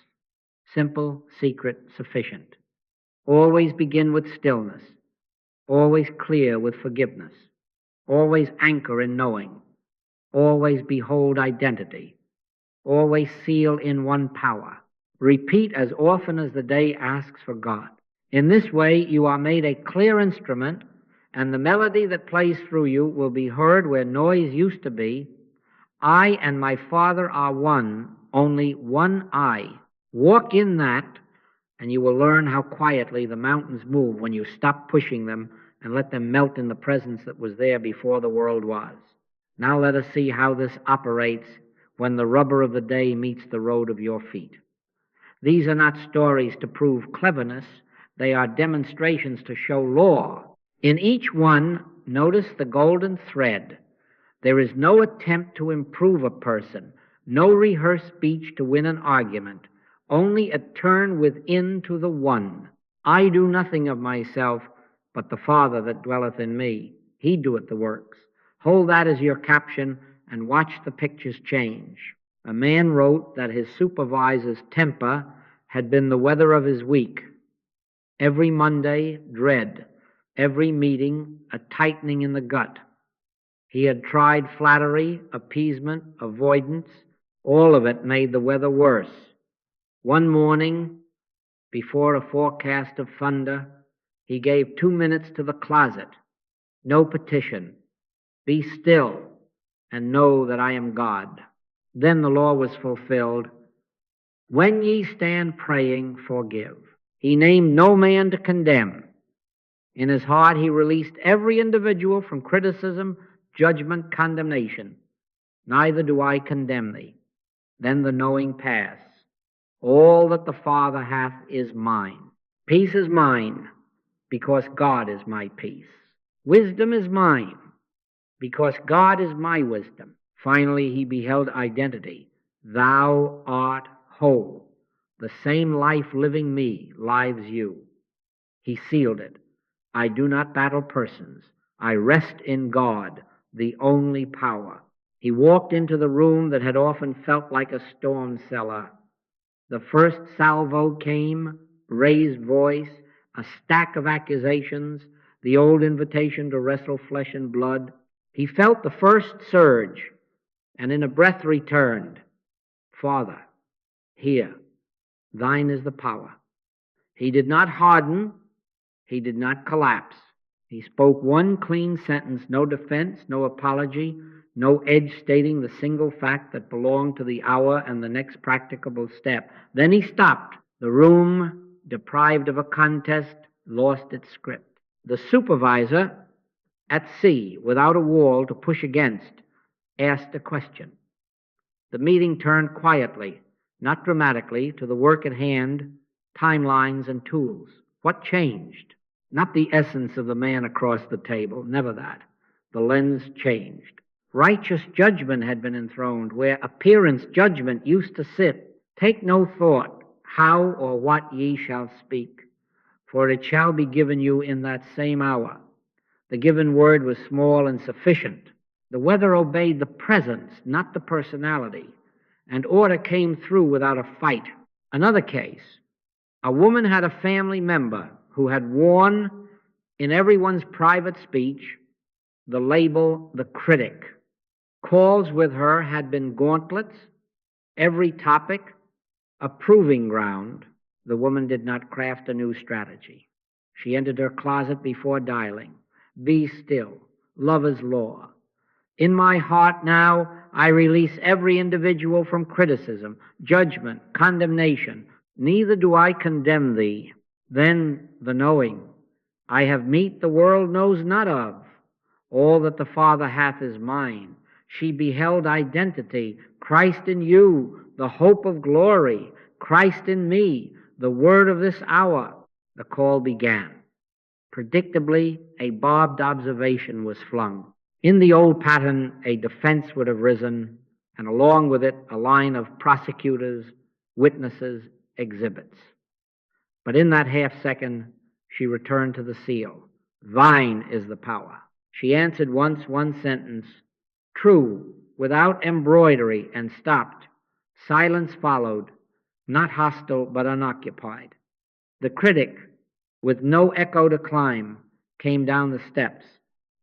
Simple, secret, sufficient. Always begin with stillness. Always clear with forgiveness. Always anchor in knowing. Always behold identity. Always seal in one power. Repeat as often as the day asks for God. In this way, you are made a clear instrument, and the melody that plays through you will be heard where noise used to be. I and my Father are one, only one I. Walk in that, and you will learn how quietly the mountains move when you stop pushing them and let them melt in the presence that was there before the world was. Now let us see how this operates when the rubber of the day meets the road of your feet. These are not stories to prove cleverness. They are demonstrations to show law. In each one, notice the golden thread. There is no attempt to improve a person, no rehearsed speech to win an argument, only a turn within to the one. I do nothing of myself, but the Father that dwelleth in me. He doeth the works. Hold that as your caption and watch the pictures change. A man wrote that his supervisor's temper had been the weather of his week. Every Monday, dread. Every meeting, a tightening in the gut. He had tried flattery, appeasement, avoidance. All of it made the weather worse. One morning, before a forecast of thunder, he gave 2 minutes to the closet. No petition. Be still and know that I am God. Then the law was fulfilled. When ye stand praying, forgive. He named no man to condemn. In his heart, he released every individual from criticism, judgment, condemnation. Neither do I condemn thee. Then the knowing pass. All that the Father hath is mine. Peace is mine, because God is my peace. Wisdom is mine, because God is my wisdom. Finally, he beheld identity. Thou art whole. The same life living me lives you. He sealed it. I do not battle persons. I rest in God, the only power. He walked into the room that had often felt like a storm cellar. The first salvo came, raised voice, a stack of accusations, the old invitation to wrestle flesh and blood. He felt the first surge, and in a breath returned, Father, here, thine is the power. He did not harden. He did not collapse. He spoke one clean sentence, no defense, no apology, no edge stating the single fact that belonged to the hour and the next practicable step. Then he stopped. The room, deprived of a contest, lost its script. The supervisor, at sea, without a wall to push against, asked a question. The meeting turned quietly, not dramatically, to the work at hand, timelines and tools. What changed? Not the essence of the man across the table, never that. The lens changed. Righteous judgment had been enthroned where appearance judgment used to sit. Take no thought how or what ye shall speak, for it shall be given you in that same hour. The given word was small and sufficient. The weather obeyed the presence, not the personality, and order came through without a fight. Another case, a woman had a family member who had worn in everyone's private speech the label the critic. Calls with her had been gauntlets, every topic a proving ground. The woman did not craft a new strategy. She entered her closet before dialing. Be still. Love is law. In my heart now, I release every individual from criticism, judgment, condemnation. Neither do I condemn thee. Then the knowing. I have meat the world knows not of. All that the Father hath is mine. She beheld identity. Christ in you, the hope of glory. Christ in me, the word of this hour. The call began. Predictably, a barbed observation was flung. In the old pattern, a defense would have risen, and along with it, a line of prosecutors, witnesses, exhibits. But in that half second, she returned to the seal. Thine is the power. She answered once one sentence, true, without embroidery, and stopped. Silence followed, not hostile but unoccupied. The critic, with no echo to climb, came down the steps.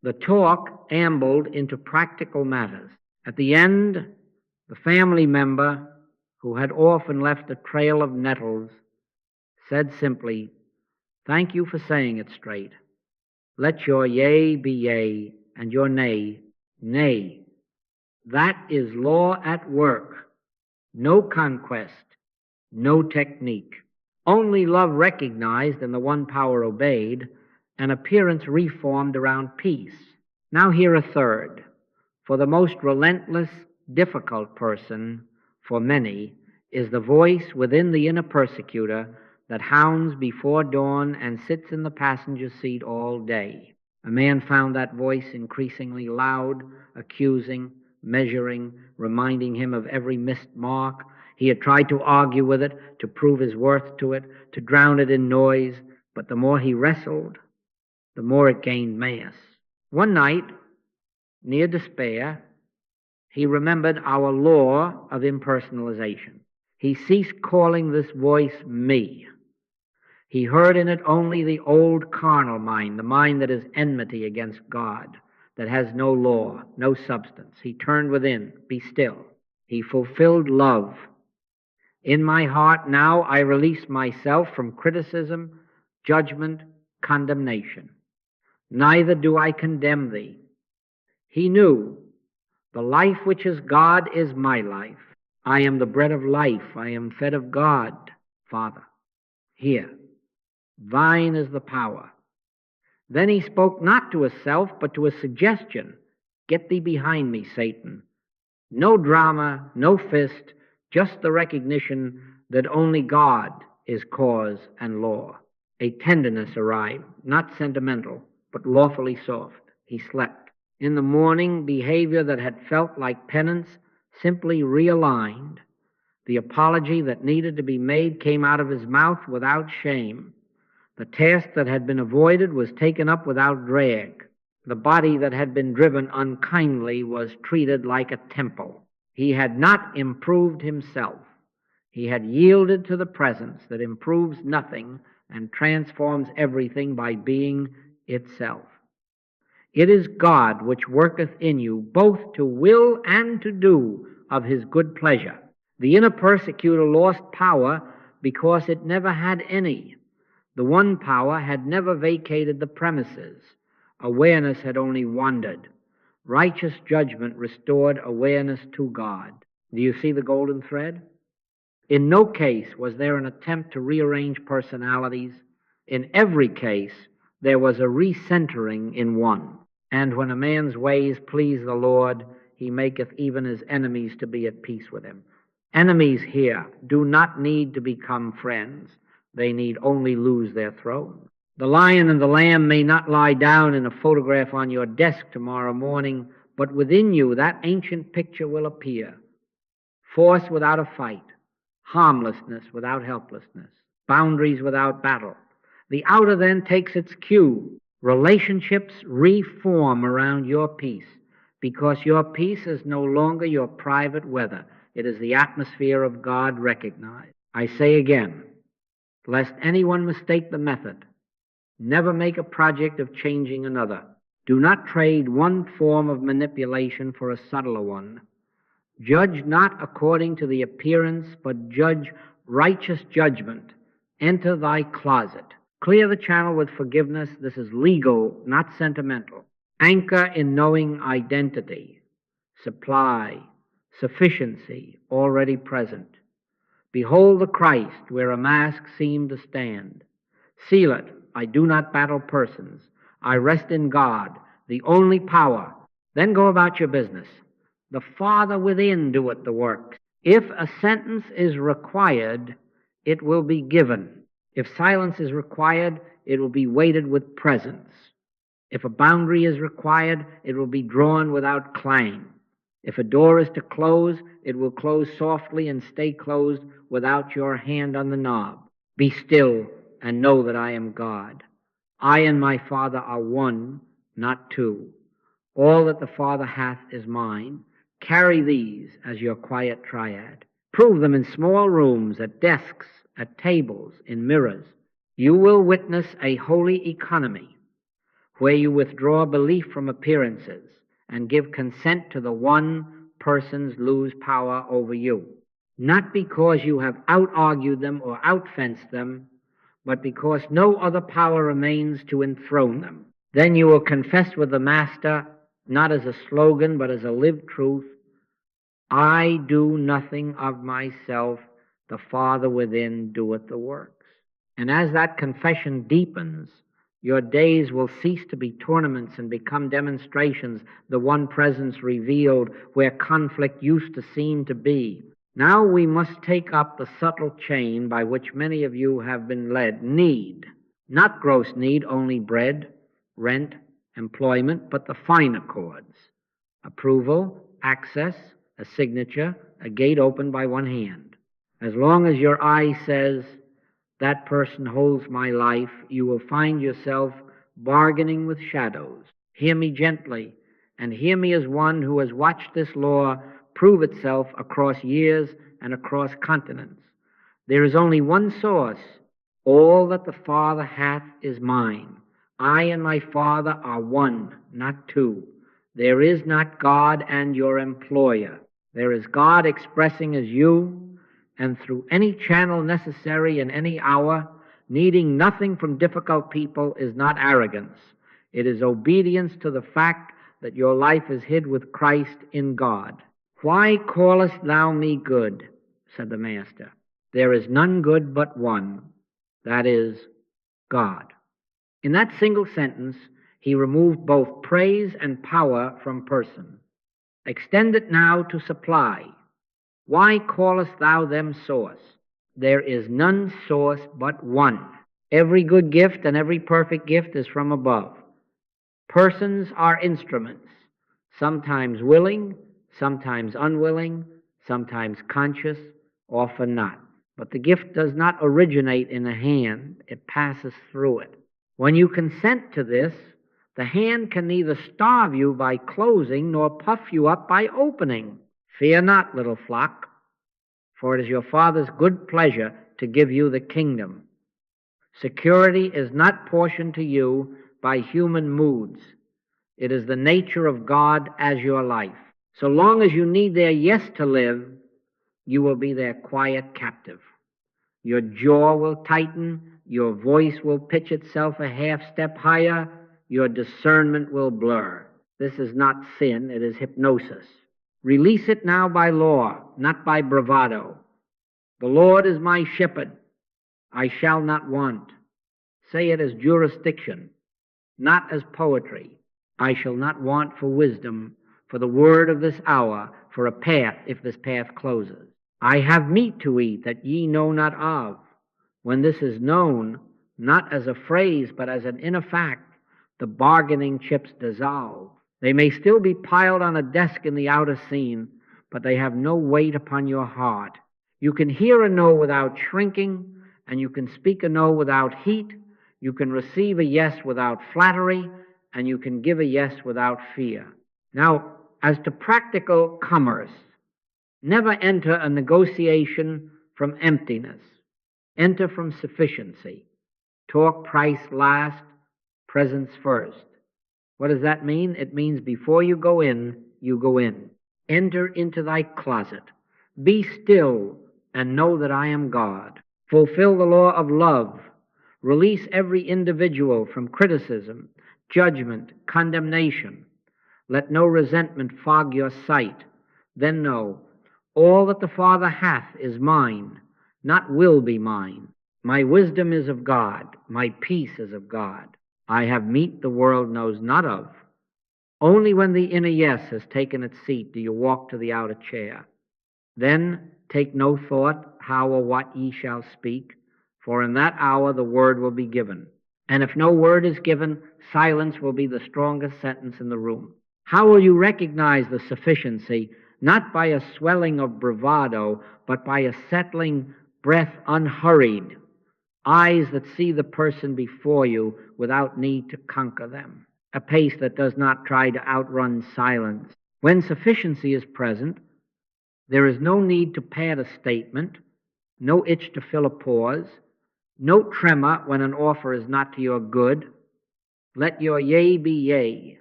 The talk ambled into practical matters. At the end, the family member, who had often left a trail of nettles, said simply, thank you for saying it straight. Let your yea be yea, and your nay, nay. That is law at work. No conquest, no technique. Only love recognized and the one power obeyed, an appearance reformed around peace. Now here a third. For the most relentless, difficult person, for many, is the voice within the inner persecutor that hounds before dawn and sits in the passenger seat all day. A man found that voice increasingly loud, accusing, measuring, reminding him of every missed mark. He had tried to argue with it, to prove his worth to it, to drown it in noise, but the more he wrestled, the more it gained mass. One night, near despair, he remembered our law of impersonalization. He ceased calling this voice me. He heard in it only the old carnal mind, the mind that is enmity against God, that has no law, no substance. He turned within, be still. He fulfilled love. In my heart now I release myself from criticism, judgment, condemnation. Neither do I condemn thee. He knew the life which is God is my life. I am the bread of life. I am fed of God, Father. Here, thine is the power. Then he spoke not to a self, but to a suggestion. Get thee behind me, Satan. No drama, no fist, just the recognition that only God is cause and law. A tenderness arrived, not sentimental, but lawfully soft. He slept. In the morning, behavior that had felt like penance simply realigned. The apology that needed to be made came out of his mouth without shame. The task that had been avoided was taken up without drag. The body that had been driven unkindly was treated like a temple. He had not improved himself. He had yielded to the presence that improves nothing and transforms everything by being itself. It is God which worketh in you both to will and to do of his good pleasure. The inner persecutor lost power because it never had any. The one power had never vacated the premises. Awareness had only wandered. Righteous judgment restored awareness to God. Do you see the golden thread? In no case was there an attempt to rearrange personalities. In every case, there was a recentering in one. And when a man's ways please the Lord, he maketh even his enemies to be at peace with him. Enemies here do not need to become friends. They need only lose their throne. The lion and the lamb may not lie down in a photograph on your desk tomorrow morning, but within you that ancient picture will appear. Force without a fight, harmlessness without helplessness, boundaries without battle. The outer then takes its cue. Relationships reform around your peace. because your peace is no longer your private weather. It is the atmosphere of God recognized. I say again, lest anyone mistake the method, never make a project of changing another. Do not trade one form of manipulation for a subtler one. Judge not according to the appearance, but judge righteous judgment. Enter thy closet. Clear the channel with forgiveness. This is legal, not sentimental. Anchor in knowing identity, supply, sufficiency already present. Behold the Christ where a mask seemed to stand. Seal it. I do not battle persons. I rest in God, the only power. Then go about your business. The Father within doeth the work. If a sentence is required, it will be given. If silence is required, it will be weighted with presence. If a boundary is required, it will be drawn without clang. If a door is to close, it will close softly and stay closed without your hand on the knob. Be still and know that I am God. I and my Father are one, not two. All that the Father hath is mine. Carry these as your quiet triad. Prove them in small rooms, at desks, at tables, in mirrors. You will witness a holy economy where you withdraw belief from appearances and give consent to the one person's lose power over you. Not because you have out-argued them or out-fenced them, but because no other power remains to enthrone them. Then you will confess with the Master, not as a slogan, but as a lived truth, I do nothing of myself, the Father within doeth the works. And as that confession deepens, your days will cease to be tournaments and become demonstrations, the one presence revealed where conflict used to seem to be. Now we must take up the subtle chain by which many of you have been led. Need, not gross need, only bread, rent, employment, but the finer chords. Approval, access, a signature, a gate opened by one hand. As long as your eye says, that person holds my life, you will find yourself bargaining with shadows. Hear me gently, and hear me as one who has watched this law prove itself across years and across continents. There is only one source. All that the Father hath is mine. I and my Father are one, not two. There is not God and your employer. There is God expressing as you, and through any channel necessary in any hour. Needing nothing from difficult people is not arrogance. It is obedience to the fact that your life is hid with Christ in God. Why callest thou me good? Said the Master. There is none good but one, that is, God. In that single sentence, he removed both praise and power from person. Extend it now to supply. Why callest thou them source? There is none source but one. Every good gift and every perfect gift is from above. Persons are instruments, sometimes willing, sometimes unwilling, sometimes conscious, often not. But the gift does not originate in the hand, it passes through it. When you consent to this, the hand can neither starve you by closing nor puff you up by opening. Fear not, little flock, for it is your Father's good pleasure to give you the kingdom. Security is not portioned to you by human moods. It is the nature of God as your life. So long as you need their yes to live, you will be their quiet captive. Your jaw will tighten, your voice will pitch itself a half step higher, your discernment will blur. This is not sin, it is hypnosis. Release it now by law, not by bravado. The Lord is my shepherd, I shall not want. Say it as jurisdiction, not as poetry. I shall not want for wisdom, for the word of this hour, for a path if this path closes. I have meat to eat that ye know not of. When this is known, not as a phrase, but as an inner fact, the bargaining chips dissolve. They may still be piled on a desk in the outer scene, but they have no weight upon your heart. You can hear a no without shrinking, and you can speak a no without heat. You can receive a yes without flattery, and you can give a yes without fear. Now, As to practical commerce, never enter a negotiation from emptiness. Enter from sufficiency. Talk price last, presence first. What does that mean? It means before you go in, you go in. Enter into thy closet. Be still and know that I am God. Fulfill the law of love. Release every individual from criticism, judgment, condemnation. Let no resentment fog your sight. Then know, all that the Father hath is mine, not will be mine. My wisdom is of God, my peace is of God. I have meat the world knows not of. Only when the inner yes has taken its seat do you walk to the outer chair. Then take no thought how or what ye shall speak, for in that hour the word will be given. And if no word is given, silence will be the strongest sentence in the room. How will you recognize the sufficiency? Not by a swelling of bravado, but by a settling breath unhurried, eyes that see the person before you without need to conquer them, a pace that does not try to outrun silence. When sufficiency is present, there is no need to pad a statement, no itch to fill a pause, no tremor when an offer is not to your good. Let your yea be yea,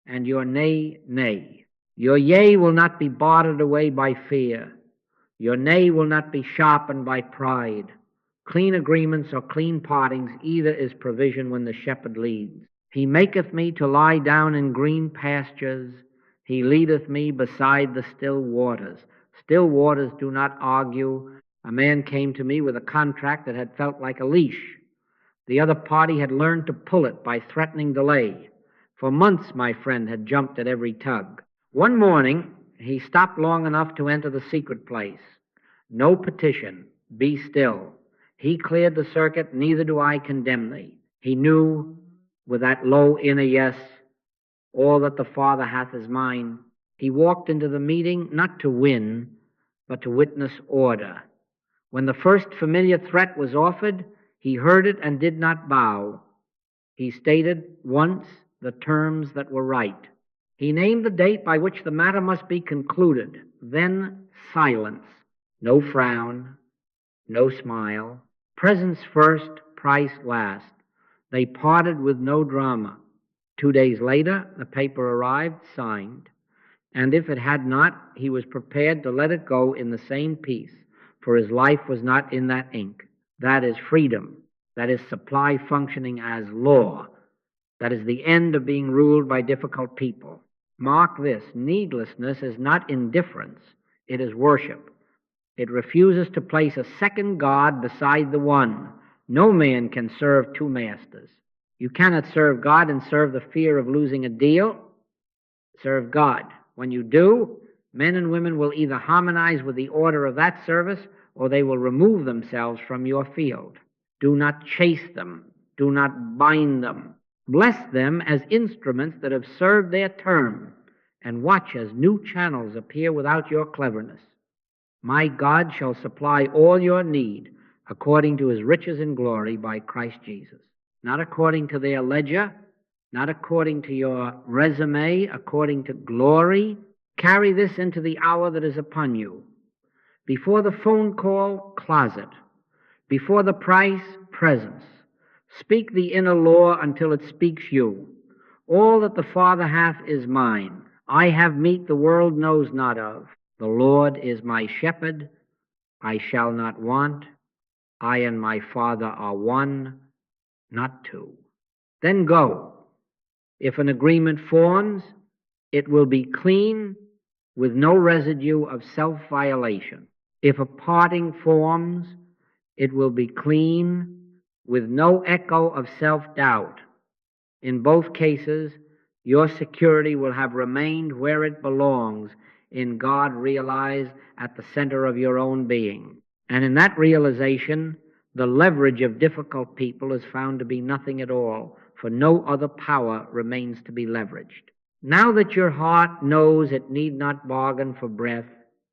and your nay, nay. Your yea will not be bartered away by fear. Your nay will not be sharpened by pride. Clean agreements or clean partings, either is provision when the shepherd leads. He maketh me to lie down in green pastures. He leadeth me beside the still waters. Still waters do not argue. A man came to me with a contract that had felt like a leash. The other party had learned to pull it by threatening delay. For months my friend had jumped at every tug. One morning he stopped long enough to enter the secret place. No petition, be still. He cleared the circuit, neither do I condemn thee. He knew with that low inner yes, all that the Father hath is mine. He walked into the meeting not to win, but to witness order. When the first familiar threat was offered, he heard it and did not bow. He stated once the terms that were right. He named the date by which the matter must be concluded. Then silence. No frown, no smile. Presence first, price last. They parted with no drama. 2 days later, the paper arrived, signed. And if it had not, he was prepared to let it go in the same peace, for his life was not in that ink. That is freedom. That is supply functioning as law. That is the end of being ruled by difficult people. Mark this, needlessness is not indifference, it is worship. It refuses to place a second God beside the one. No man can serve two masters. You cannot serve God and serve the fear of losing a deal. Serve God. When you do, men and women will either harmonize with the order of that service or they will remove themselves from your field. Do not chase them. Do not bind them. Bless them as instruments that have served their term, and watch as new channels appear without your cleverness. My God shall supply all your need according to his riches in glory by Christ Jesus. Not according to their ledger, not according to your resume, according to glory. Carry this into the hour that is upon you. Before the phone call, closet. Before the price, presence. Speak the inner law until it speaks you. All that the Father hath is mine. I have meat the world knows not of. The Lord is my shepherd. I shall not want. I and my Father are one, not two. Then go. If an agreement forms, it will be clean with no residue of self-violation. If a parting forms, it will be clean with no echo of self-doubt. In both cases, your security will have remained where it belongs, in God realized at the center of your own being. And in that realization, the leverage of difficult people is found to be nothing at all, for no other power remains to be leveraged. Now that your heart knows it need not bargain for breath,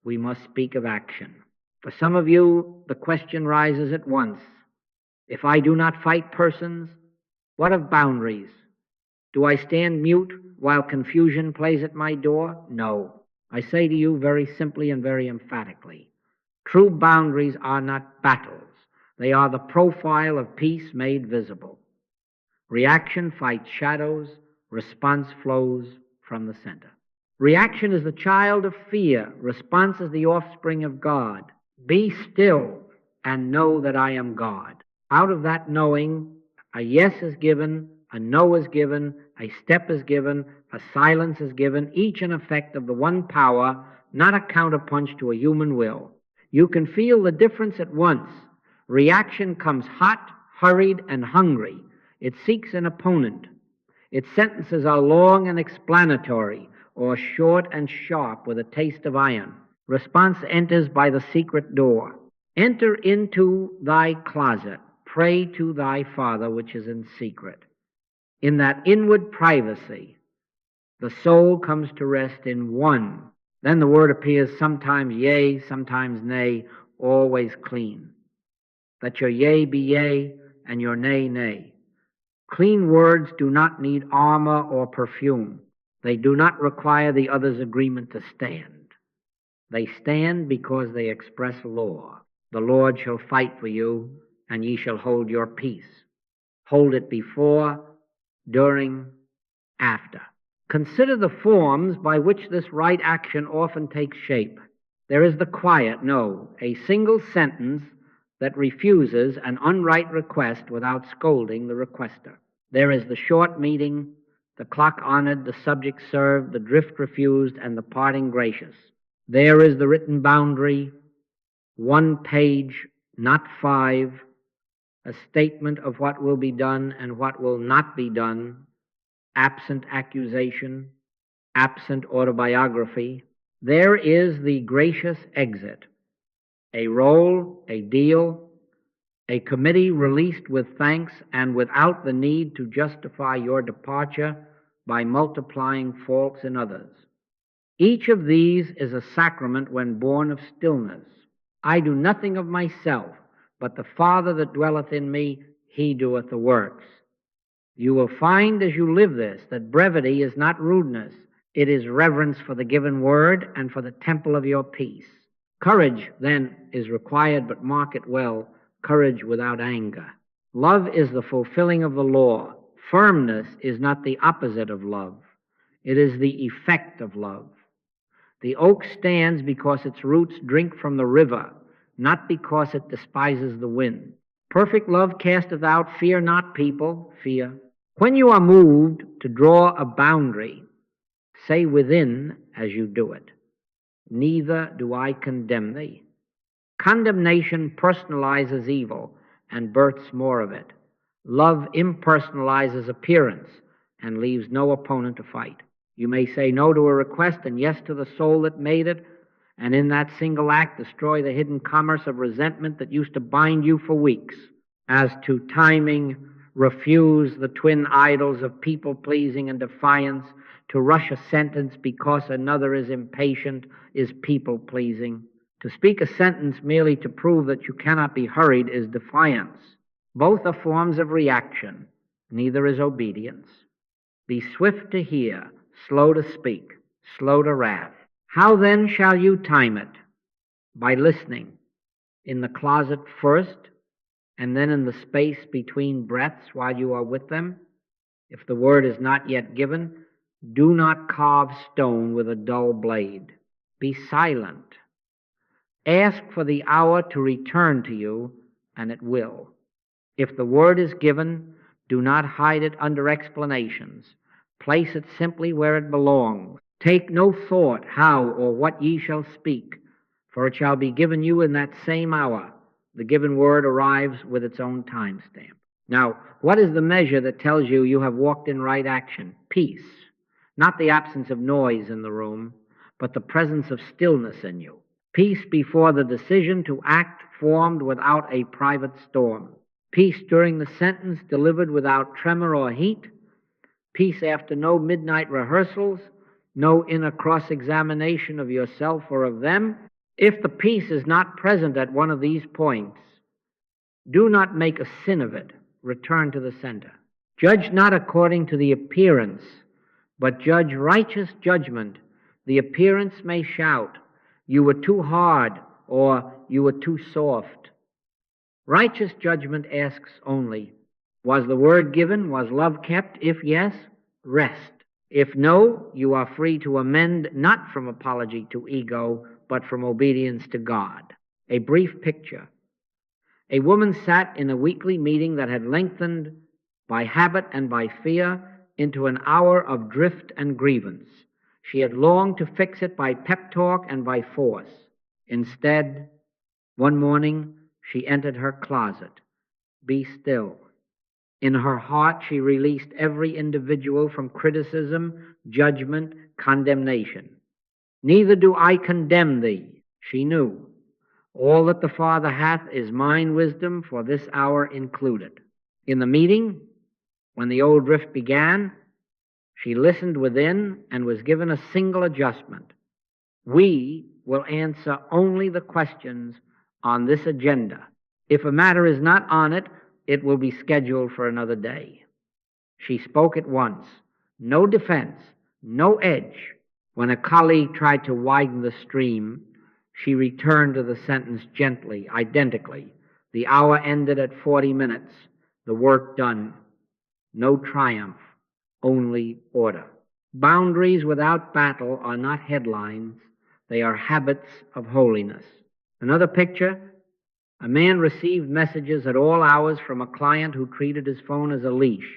we must speak of action. For some of you, the question rises at once. If I do not fight persons, what of boundaries? Do I stand mute while confusion plays at my door? No. I say to you very simply and very emphatically, true boundaries are not battles. They are the profile of peace made visible. Reaction fights shadows. Response flows from the center. Reaction is the child of fear. Response is the offspring of God. Be still and know that I am God. Out of that knowing, a yes is given, a no is given, a step is given, a silence is given, each an effect of the one power, not a counterpunch to a human will. You can feel the difference at once. Reaction comes hot, hurried, and hungry. It seeks an opponent. Its sentences are long and explanatory, or short and sharp with a taste of iron. Response enters by the secret door. Enter into thy closet. Pray to thy Father which is in secret. In that inward privacy, the soul comes to rest in one. Then the word appears sometimes yea, sometimes nay, always clean. That your yea be yea and your nay, nay. Clean words do not need armor or perfume. They do not require the other's agreement to stand. They stand because they express law. The Lord shall fight for you, and ye shall hold your peace. Hold it before, during, after. Consider the forms by which this right action often takes shape. There is the quiet no, a single sentence that refuses an unright request without scolding the requester. There is the short meeting, the clock honored, the subject served, the drift refused, and the parting gracious. There is the written boundary, 1 page, not 5, a statement of what will be done and what will not be done, absent accusation, absent autobiography. There is the gracious exit, a roll, a deal, a committee released with thanks and without the need to justify your departure by multiplying faults in others. Each of these is a sacrament when born of stillness. I do nothing of myself, but the Father that dwelleth in me, he doeth the works. You will find as you live this that brevity is not rudeness. It is reverence for the given word and for the temple of your peace. Courage, then, is required, but mark it well, courage without anger. Love is the fulfilling of the law. Firmness is not the opposite of love. It is the effect of love. The oak stands because its roots drink from the river, not because it despises the wind. Perfect love casteth out fear not, people, fear. When you are moved to draw a boundary, say within as you do it, neither do I condemn thee. Condemnation personalizes evil and births more of it. Love impersonalizes appearance and leaves no opponent to fight. You may say no to a request and yes to the soul that made it, and in that single act destroy the hidden commerce of resentment that used to bind you for weeks. As to timing, refuse the twin idols of people-pleasing and defiance. To rush a sentence because another is impatient is people-pleasing. To speak a sentence merely to prove that you cannot be hurried is defiance. Both are forms of reaction. Neither is obedience. Be swift to hear, slow to speak, slow to wrath. How then shall you time it? By listening. In the closet first, and then in the space between breaths while you are with them. If the word is not yet given, do not carve stone with a dull blade. Be silent. Ask for the hour to return to you, and it will. If the word is given, do not hide it under explanations. Place it simply where it belongs. Take no thought how or what ye shall speak, for it shall be given you in that same hour. The given word arrives with its own time stamp. Now, what is the measure that tells you you have walked in right action? Peace. Not the absence of noise in the room, but the presence of stillness in you. Peace before the decision to act formed without a private storm. Peace during the sentence delivered without tremor or heat. Peace after no midnight rehearsals, no inner cross-examination of yourself or of them. If the peace is not present at one of these points, do not make a sin of it. Return to the center. Judge not according to the appearance, but judge righteous judgment. The appearance may shout, you were too hard, or you were too soft. Righteous judgment asks only, was the word given? Was love kept? If yes, rest. If no, you are free to amend, not from apology to ego, but from obedience to God. A brief picture. A woman sat in a weekly meeting that had lengthened by habit and by fear into an hour of drift and grievance. She had longed to fix it by pep talk and by force. Instead, one morning, she entered her closet. Be still. In her heart, she released every individual from criticism, judgment, condemnation. Neither do I condemn thee, she knew. All that the Father hath is mine wisdom, for this hour included. In the meeting, when the old drift began, she listened within and was given a single adjustment. We will answer only the questions on this agenda. If a matter is not on it, it will be scheduled for another day. She spoke at once. No defense, no edge. When a colleague tried to widen the stream, she returned to the sentence gently, identically. The hour ended at 40 minutes. The work done. No triumph, only order. Boundaries without battle are not headlines. They are habits of holiness. Another picture, a man received messages at all hours from a client who treated his phone as a leash.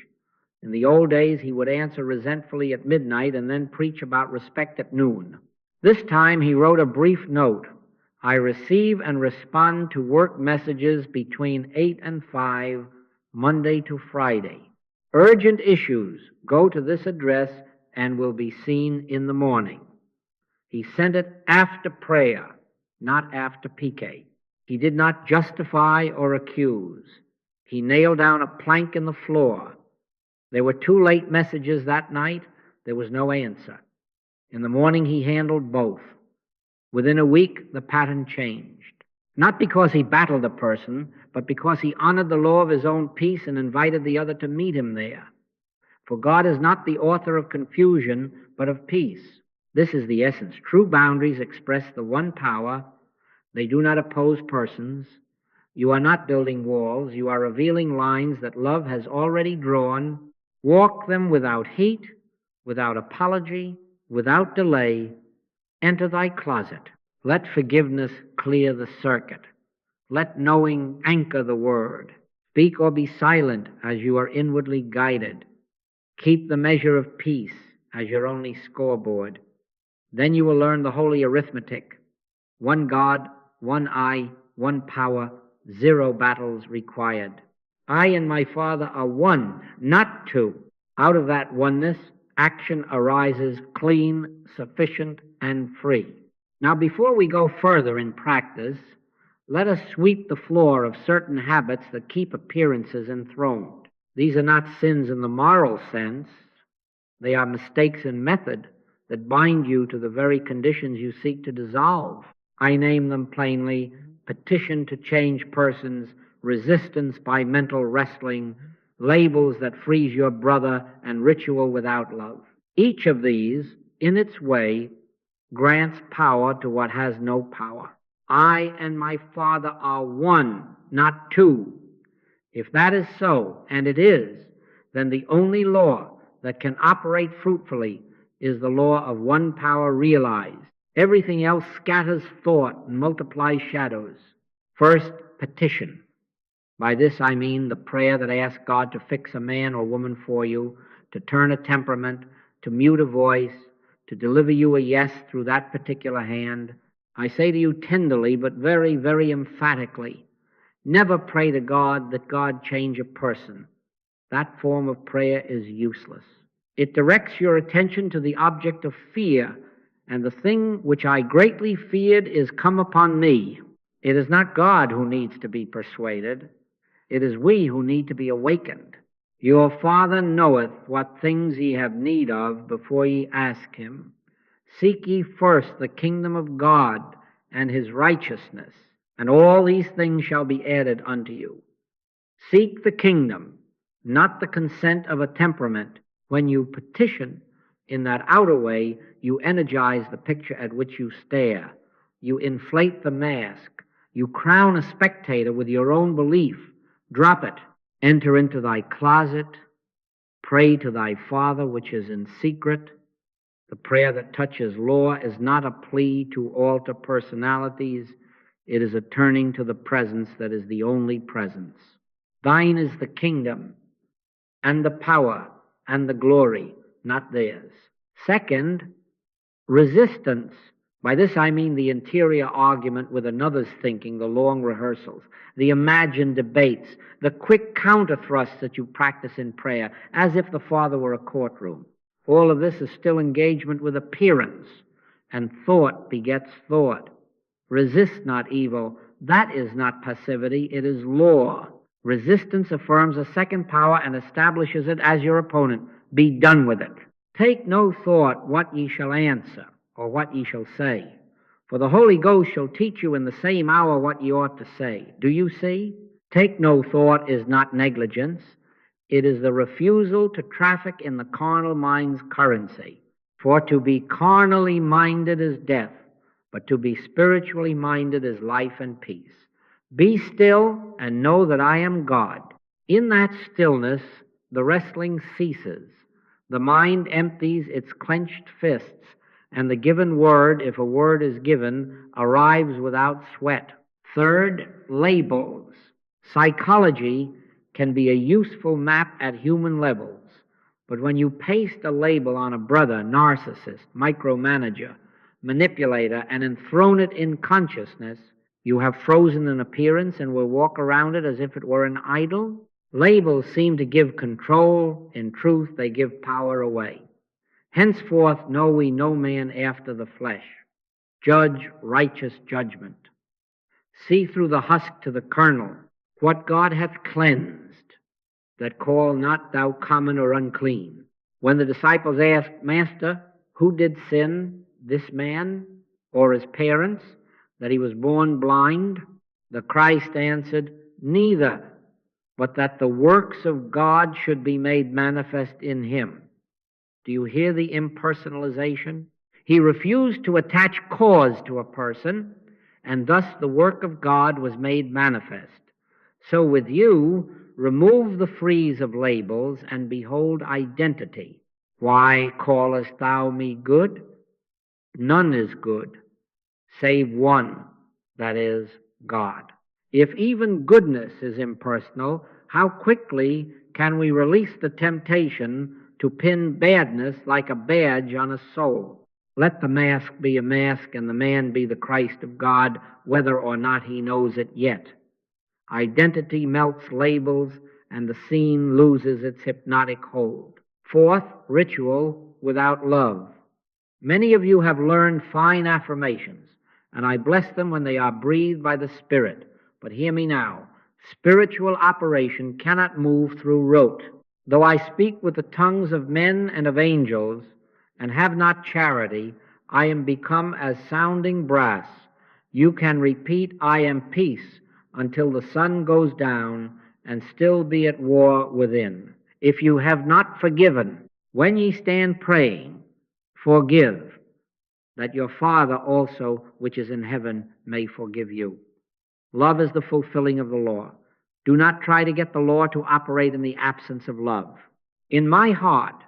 In the old days, he would answer resentfully at midnight and then preach about respect at noon. This time, he wrote a brief note. I receive and respond to work messages between 8 and 5, Monday to Friday. Urgent issues, go to this address and will be seen in the morning. He sent it after prayer, not after piquet. He did not justify or accuse. He nailed down a plank in the floor. There were 2 late messages that night. There was no answer. In the morning, he handled both. Within a week, the pattern changed. Not because he battled a person, but because he honored the law of his own peace and invited the other to meet him there. For God is not the author of confusion, but of peace. This is the essence. True boundaries express the one power. They do not oppose persons. You are not building walls. You are revealing lines that love has already drawn. Walk them without heat, without apology, without delay. Enter thy closet. Let forgiveness clear the circuit. Let knowing anchor the word. Speak or be silent as you are inwardly guided. Keep the measure of peace as your only scoreboard. Then you will learn the holy arithmetic. One God, one I, one power, 0 battles required. I and my Father are one, not 2. Out of that oneness, action arises clean, sufficient, and free. Now, before we go further in practice, let us sweep the floor of certain habits that keep appearances enthroned. These are not sins in the moral sense. They are mistakes in method that bind you to the very conditions you seek to dissolve. I name them plainly: petition to change persons, resistance by mental wrestling, labels that freeze your brother, and ritual without love. Each of these, in its way, grants power to what has no power. I and my Father are one, not 2. If that is so, and it is, then the only law that can operate fruitfully is the law of one power realized. Everything else scatters thought and multiplies shadows. First, petition. By this I mean the prayer that asks God to fix a man or woman for you, to turn a temperament, to mute a voice, to deliver you a yes through that particular hand. I say to you tenderly, but very, very emphatically, never pray to God that God change a person. That form of prayer is useless. It directs your attention to the object of fear, and the thing which I greatly feared is come upon me. It is not God who needs to be persuaded. It is we who need to be awakened. Your Father knoweth what things ye have need of before ye ask him. Seek ye first the kingdom of God and his righteousness, and all these things shall be added unto you. Seek the kingdom, not the consent of a temperament. When you petition, In that outer way, you energize the picture at which you stare. You inflate the mask. You crown a spectator with your own belief. Drop it. Enter into thy closet. Pray to thy Father which is in secret. The prayer that touches law is not a plea to alter personalities. It is a turning to the presence that is the only presence. Thine is the kingdom and the power and the glory, not theirs. Second, resistance. By this I mean the interior argument with another's thinking, the long rehearsals, the imagined debates, the quick counter thrusts that you practice in prayer, as if the Father were a courtroom. All of this is still engagement with appearance, and thought begets thought. Resist not evil. That is not passivity, it is law. Resistance affirms a second power and establishes it as your opponent. Be done with it. Take no thought what ye shall answer, or what ye shall say. For the Holy Ghost shall teach you in the same hour what ye ought to say. Do you see? Take no thought is not negligence. It is the refusal to traffic in the carnal mind's currency. For to be carnally minded is death, but to be spiritually minded is life and peace. Be still and know that I am God. In that stillness, the wrestling ceases. The mind empties its clenched fists, and the given word, if a word is given, arrives without sweat. Third, labels. Psychology can be a useful map at human levels, but when you paste a label on a brother, narcissist, micromanager, manipulator, and enthrone it in consciousness, you have frozen an appearance and will walk around it as if it were an idol. Labels seem to give control. In truth, they give power away. Henceforth know we no man after the flesh. Judge righteous judgment. See through the husk to the kernel. What God hath cleansed, that call not thou common or unclean. When the disciples asked, Master, who did sin, this man or his parents, that he was born blind? The Christ answered, Neither, but that the works of God should be made manifest in him. Do you hear the impersonalization? He refused to attach cause to a person, and thus the work of God was made manifest. So with you, remove the frieze of labels and behold identity. Why callest thou me good? None is good, save one, that is, God. If even goodness is impersonal, how quickly can we release the temptation to pin badness like a badge on a soul? Let the mask be a mask and the man be the Christ of God, whether or not he knows it yet. Identity melts labels and the scene loses its hypnotic hold. Fourth, ritual without love. Many of you have learned fine affirmations, and I bless them when they are breathed by the Spirit. But hear me now. Spiritual operation cannot move through rote. Though I speak with the tongues of men and of angels, and have not charity, I am become as sounding brass. You can repeat, I am peace, until the sun goes down, and still be at war within. If you have not forgiven, when ye stand praying, forgive, that your Father also, which is in heaven, may forgive you. Love is the fulfilling of the law. Do not try to get the law to operate in the absence of love. In my heart,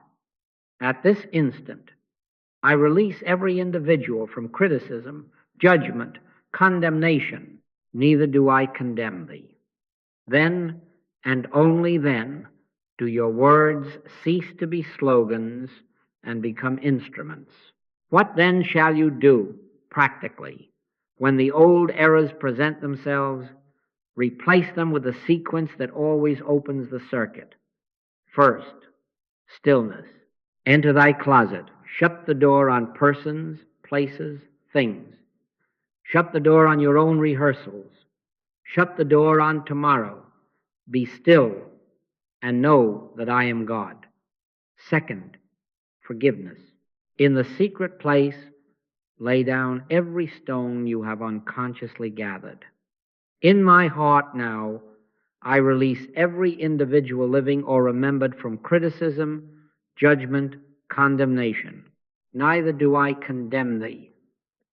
at this instant, I release every individual from criticism, judgment, condemnation. Neither do I condemn thee. Then, and only then, do your words cease to be slogans and become instruments. What then shall you do, practically, when the old errors present themselves? Replace them with the sequence that always opens the circuit. First, stillness. Enter thy closet. Shut the door on persons, places, things. Shut the door on your own rehearsals. Shut the door on tomorrow. Be still and know that I am God. Second, forgiveness. In the secret place, lay down every stone you have unconsciously gathered. In my heart now, I release every individual living or remembered from criticism, judgment, condemnation. Neither do I condemn thee.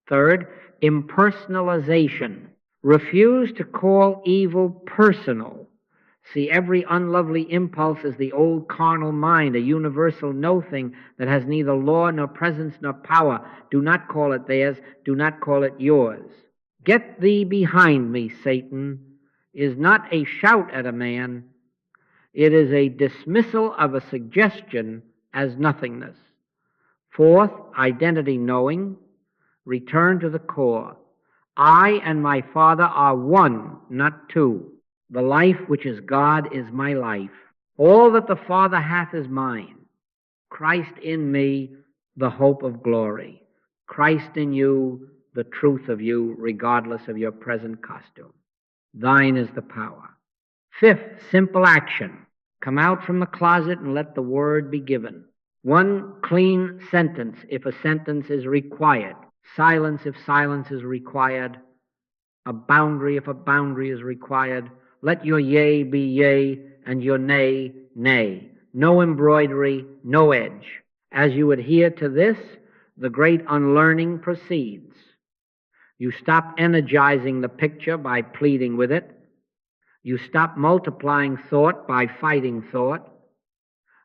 Third, impersonalization. Refuse to call evil personal. See, every unlovely impulse is the old carnal mind, a universal no-thing that has neither law nor presence nor power. Do not call it theirs. Do not call it yours. Get thee behind me, Satan, is not a shout at a man. It is a dismissal of a suggestion as nothingness. Fourth, identity knowing. Return to the core. I and my Father are one, not two. The life which is God is my life. All that the Father hath is mine. Christ in me, the hope of glory. Christ in you, the truth of you, regardless of your present costume. Thine is the power. Fifth, simple action. Come out from the closet and let the word be given. One clean sentence if a sentence is required. Silence if silence is required. A boundary if a boundary is required. Let your yea be yea and your nay, nay. No embroidery, no edge. As you adhere to this, the great unlearning proceeds. You stop energizing the picture by pleading with it. You stop multiplying thought by fighting thought.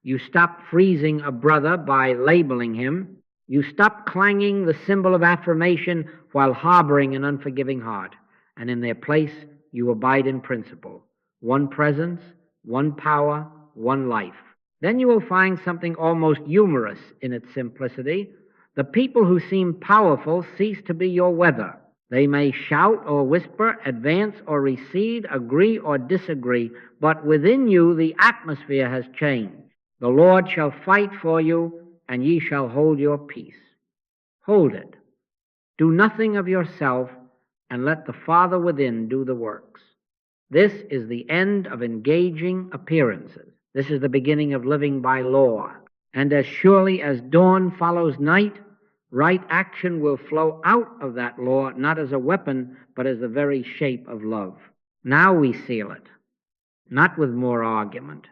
You stop freezing a brother by labeling him. You stop clanging the cymbal of affirmation while harboring an unforgiving heart. And in their place, you abide in principle. One presence, one power, one life. Then you will find something almost humorous in its simplicity. The people who seem powerful cease to be your weather. They may shout or whisper, advance or recede, agree or disagree, but within you the atmosphere has changed. The Lord shall fight for you, and ye shall hold your peace. Hold it. Do nothing of yourself, and let the Father within do the works. This is the end of engaging appearances. This is the beginning of living by law. And as surely as dawn follows night, right action will flow out of that law, not as a weapon, but as the very shape of love. Now we seal it, not with more argument,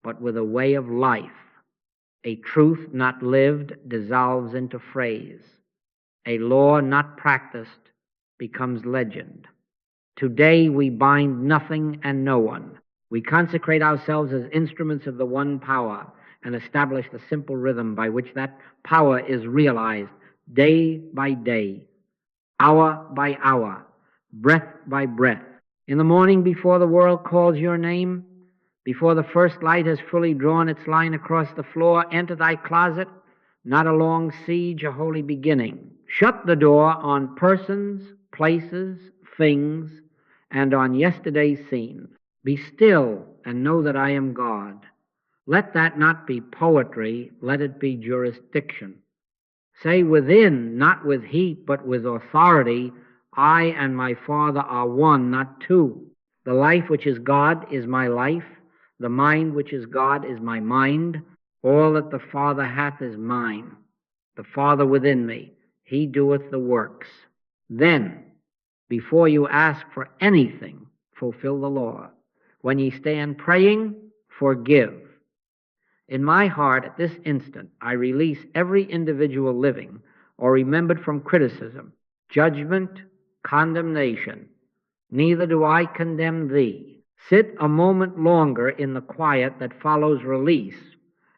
but with a way of life. A truth not lived dissolves into phrase. A law not practiced becomes legend. Today we bind nothing and no one. We consecrate ourselves as instruments of the one power and establish the simple rhythm by which that power is realized day by day, hour by hour, breath by breath. In the morning before the world calls your name, before the first light has fully drawn its line across the floor, enter thy closet, not a long siege, a holy beginning. Shut the door on persons, places, things, and on yesterday's scenes. Be still and know that I am God. Let that not be poetry, let it be jurisdiction. Say within, not with heat, but with authority, I and my Father are one, not two. The life which is God is my life. The mind which is God is my mind. All that the Father hath is mine. The Father within me, he doeth the works. Then, before you ask for anything, fulfill the law. When ye stand praying, forgive. In my heart, at this instant, I release every individual living or remembered from criticism, judgment, condemnation. Neither do I condemn thee. Sit a moment longer in the quiet that follows release,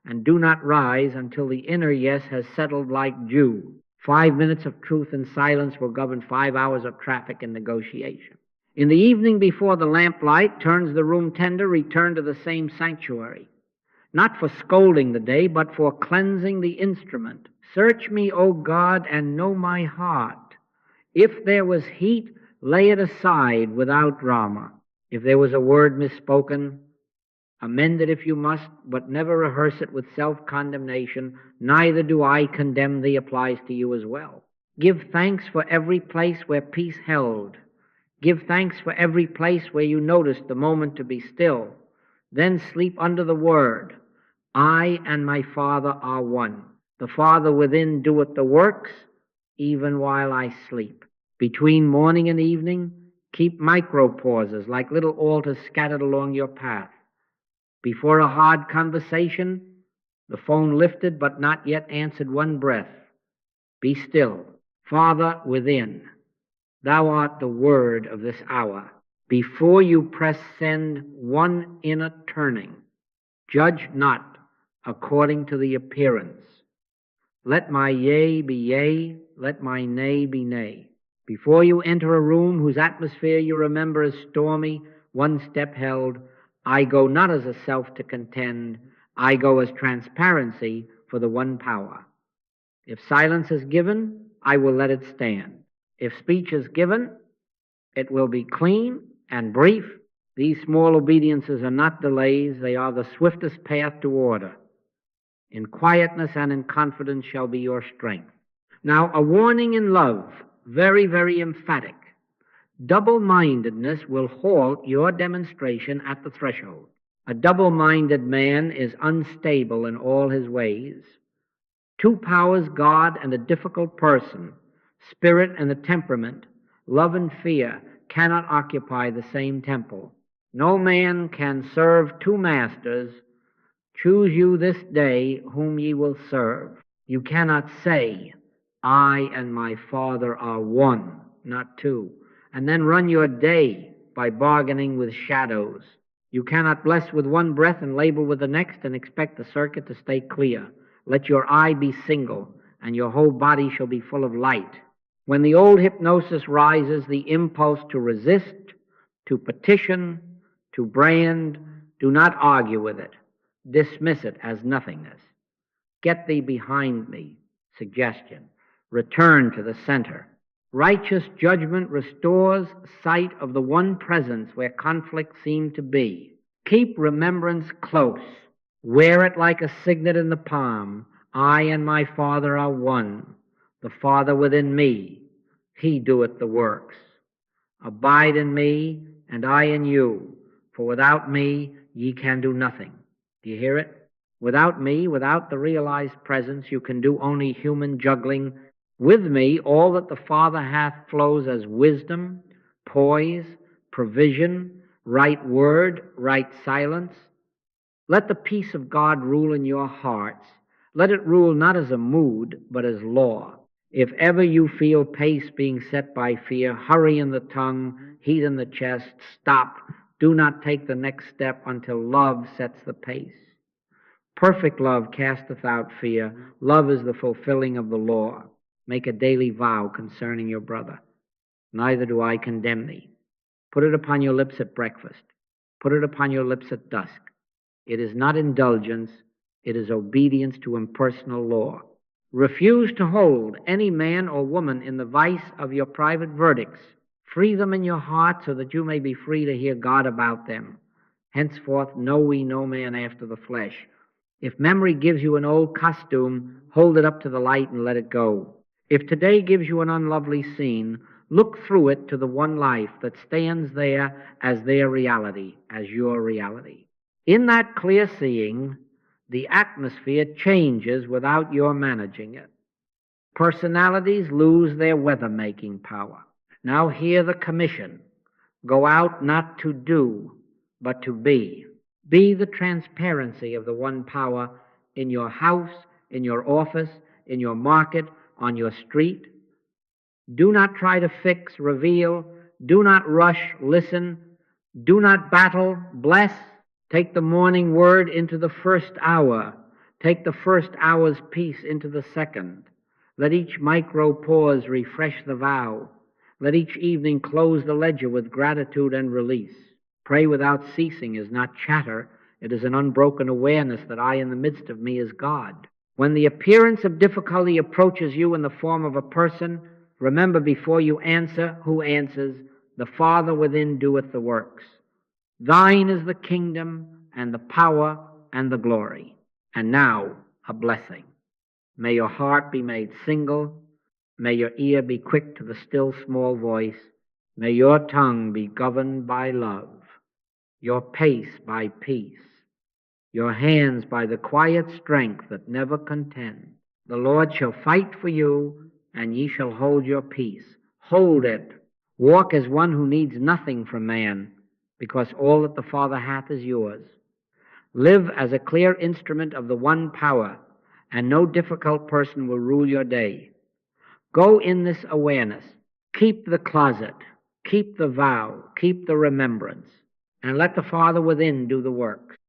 and do not rise until the inner yes has settled like dew. 5 minutes of truth and silence will govern 5 hours of traffic and negotiation. In the evening before the lamplight turns the room tender, return to the same sanctuary. Not for scolding the day, but for cleansing the instrument. Search me, O God, and know my heart. If there was heat, lay it aside without drama. If there was a word misspoken, amend it if you must, but never rehearse it with self-condemnation. Neither do I condemn thee applies to you as well. Give thanks for every place where peace held. Give thanks for every place where you noticed the moment to be still. Then sleep under the word. I and my Father are one. The Father within doeth the works, even while I sleep. Between morning and evening, keep micro-pauses like little altars scattered along your path. Before a hard conversation, The phone lifted but not yet answered one breath. Be still. Father within, thou art the word of this hour. Before you press send one inner turning, judge not according to the appearance. Let my yea be yea, let my nay be nay. Before you enter a room whose atmosphere you remember as stormy, one step held, I go not as a self to contend, I go as transparency for the one power. If silence is given, I will let it stand. If speech is given, it will be clean and brief. These small obediences are not delays, they are the swiftest path to order. In quietness and in confidence shall be your strength. Now, a warning in love, very, very emphatic. Double-mindedness will halt your demonstration at the threshold. A double-minded man is unstable in all his ways. Two powers, God and a difficult person, spirit and the temperament, love and fear, cannot occupy the same temple. No man can serve two masters. Choose you this day whom ye will serve. You cannot say, I and my Father are one, not two, and then run your day by bargaining with shadows. You cannot bless with one breath and label with the next and expect the circuit to stay clear. Let your eye be single, and your whole body shall be full of light. When the old hypnosis rises, the impulse to resist, to petition, to brand, do not argue with it. Dismiss it as nothingness. Get thee behind me, suggestion. Return to the center. Righteous judgment restores sight of the one presence where conflict seemed to be. Keep remembrance close. Wear it like a signet in the palm. I and my Father are one. The Father within me. He doeth the works. Abide in me, and I in you. For without me ye can do nothing. Do you hear it? Without me, without the realized presence, you can do only human juggling. With me, all that the Father hath flows as wisdom, poise, provision, right word, right silence. Let the peace of God rule in your hearts. Let it rule not as a mood, but as law. If ever you feel pace being set by fear, hurry in the tongue, heat in the chest, stop. Do not take the next step until love sets the pace. Perfect love casteth out fear. Love is the fulfilling of the law. Make a daily vow concerning your brother. Neither do I condemn thee. Put it upon your lips at breakfast. Put it upon your lips at dusk. It is not indulgence. It is obedience to impersonal law. Refuse to hold any man or woman in the vice of your private verdicts. Free them in your heart so that you may be free to hear God about them. Henceforth know we no man after the flesh. If memory gives you an old costume, hold it up to the light and let it go. If today gives you an unlovely scene, look through it to the one life that stands there as their reality, as your reality. In that clear seeing, the atmosphere changes without your managing it. Personalities lose their weather-making power. Now hear the commission. Go out not to do, but to be. Be the transparency of the one power in your house, in your office, in your market, on your street. Do not try to fix, reveal. Do not rush, listen. Do not battle, bless. Take the morning word into the first hour. Take the first hour's peace into the second. Let each micro pause refresh the vow. Let each evening close the ledger with gratitude and release. Pray without ceasing is not chatter. It is an unbroken awareness that I in the midst of me is God. When the appearance of difficulty approaches you in the form of a person, remember before you answer who answers. The Father within doeth the works. Thine is the kingdom and the power and the glory. And now a blessing. May your heart be made single. May your ear be quick to the still small voice. May your tongue be governed by love, your pace by peace, your hands by the quiet strength that never contend. The Lord shall fight for you, and ye shall hold your peace. Hold it. Walk as one who needs nothing from man, because all that the Father hath is yours. Live as a clear instrument of the one power, and no difficult person will rule your day. Go in this awareness. Keep the closet. Keep the vow. Keep the remembrance. And let the Father within do the work.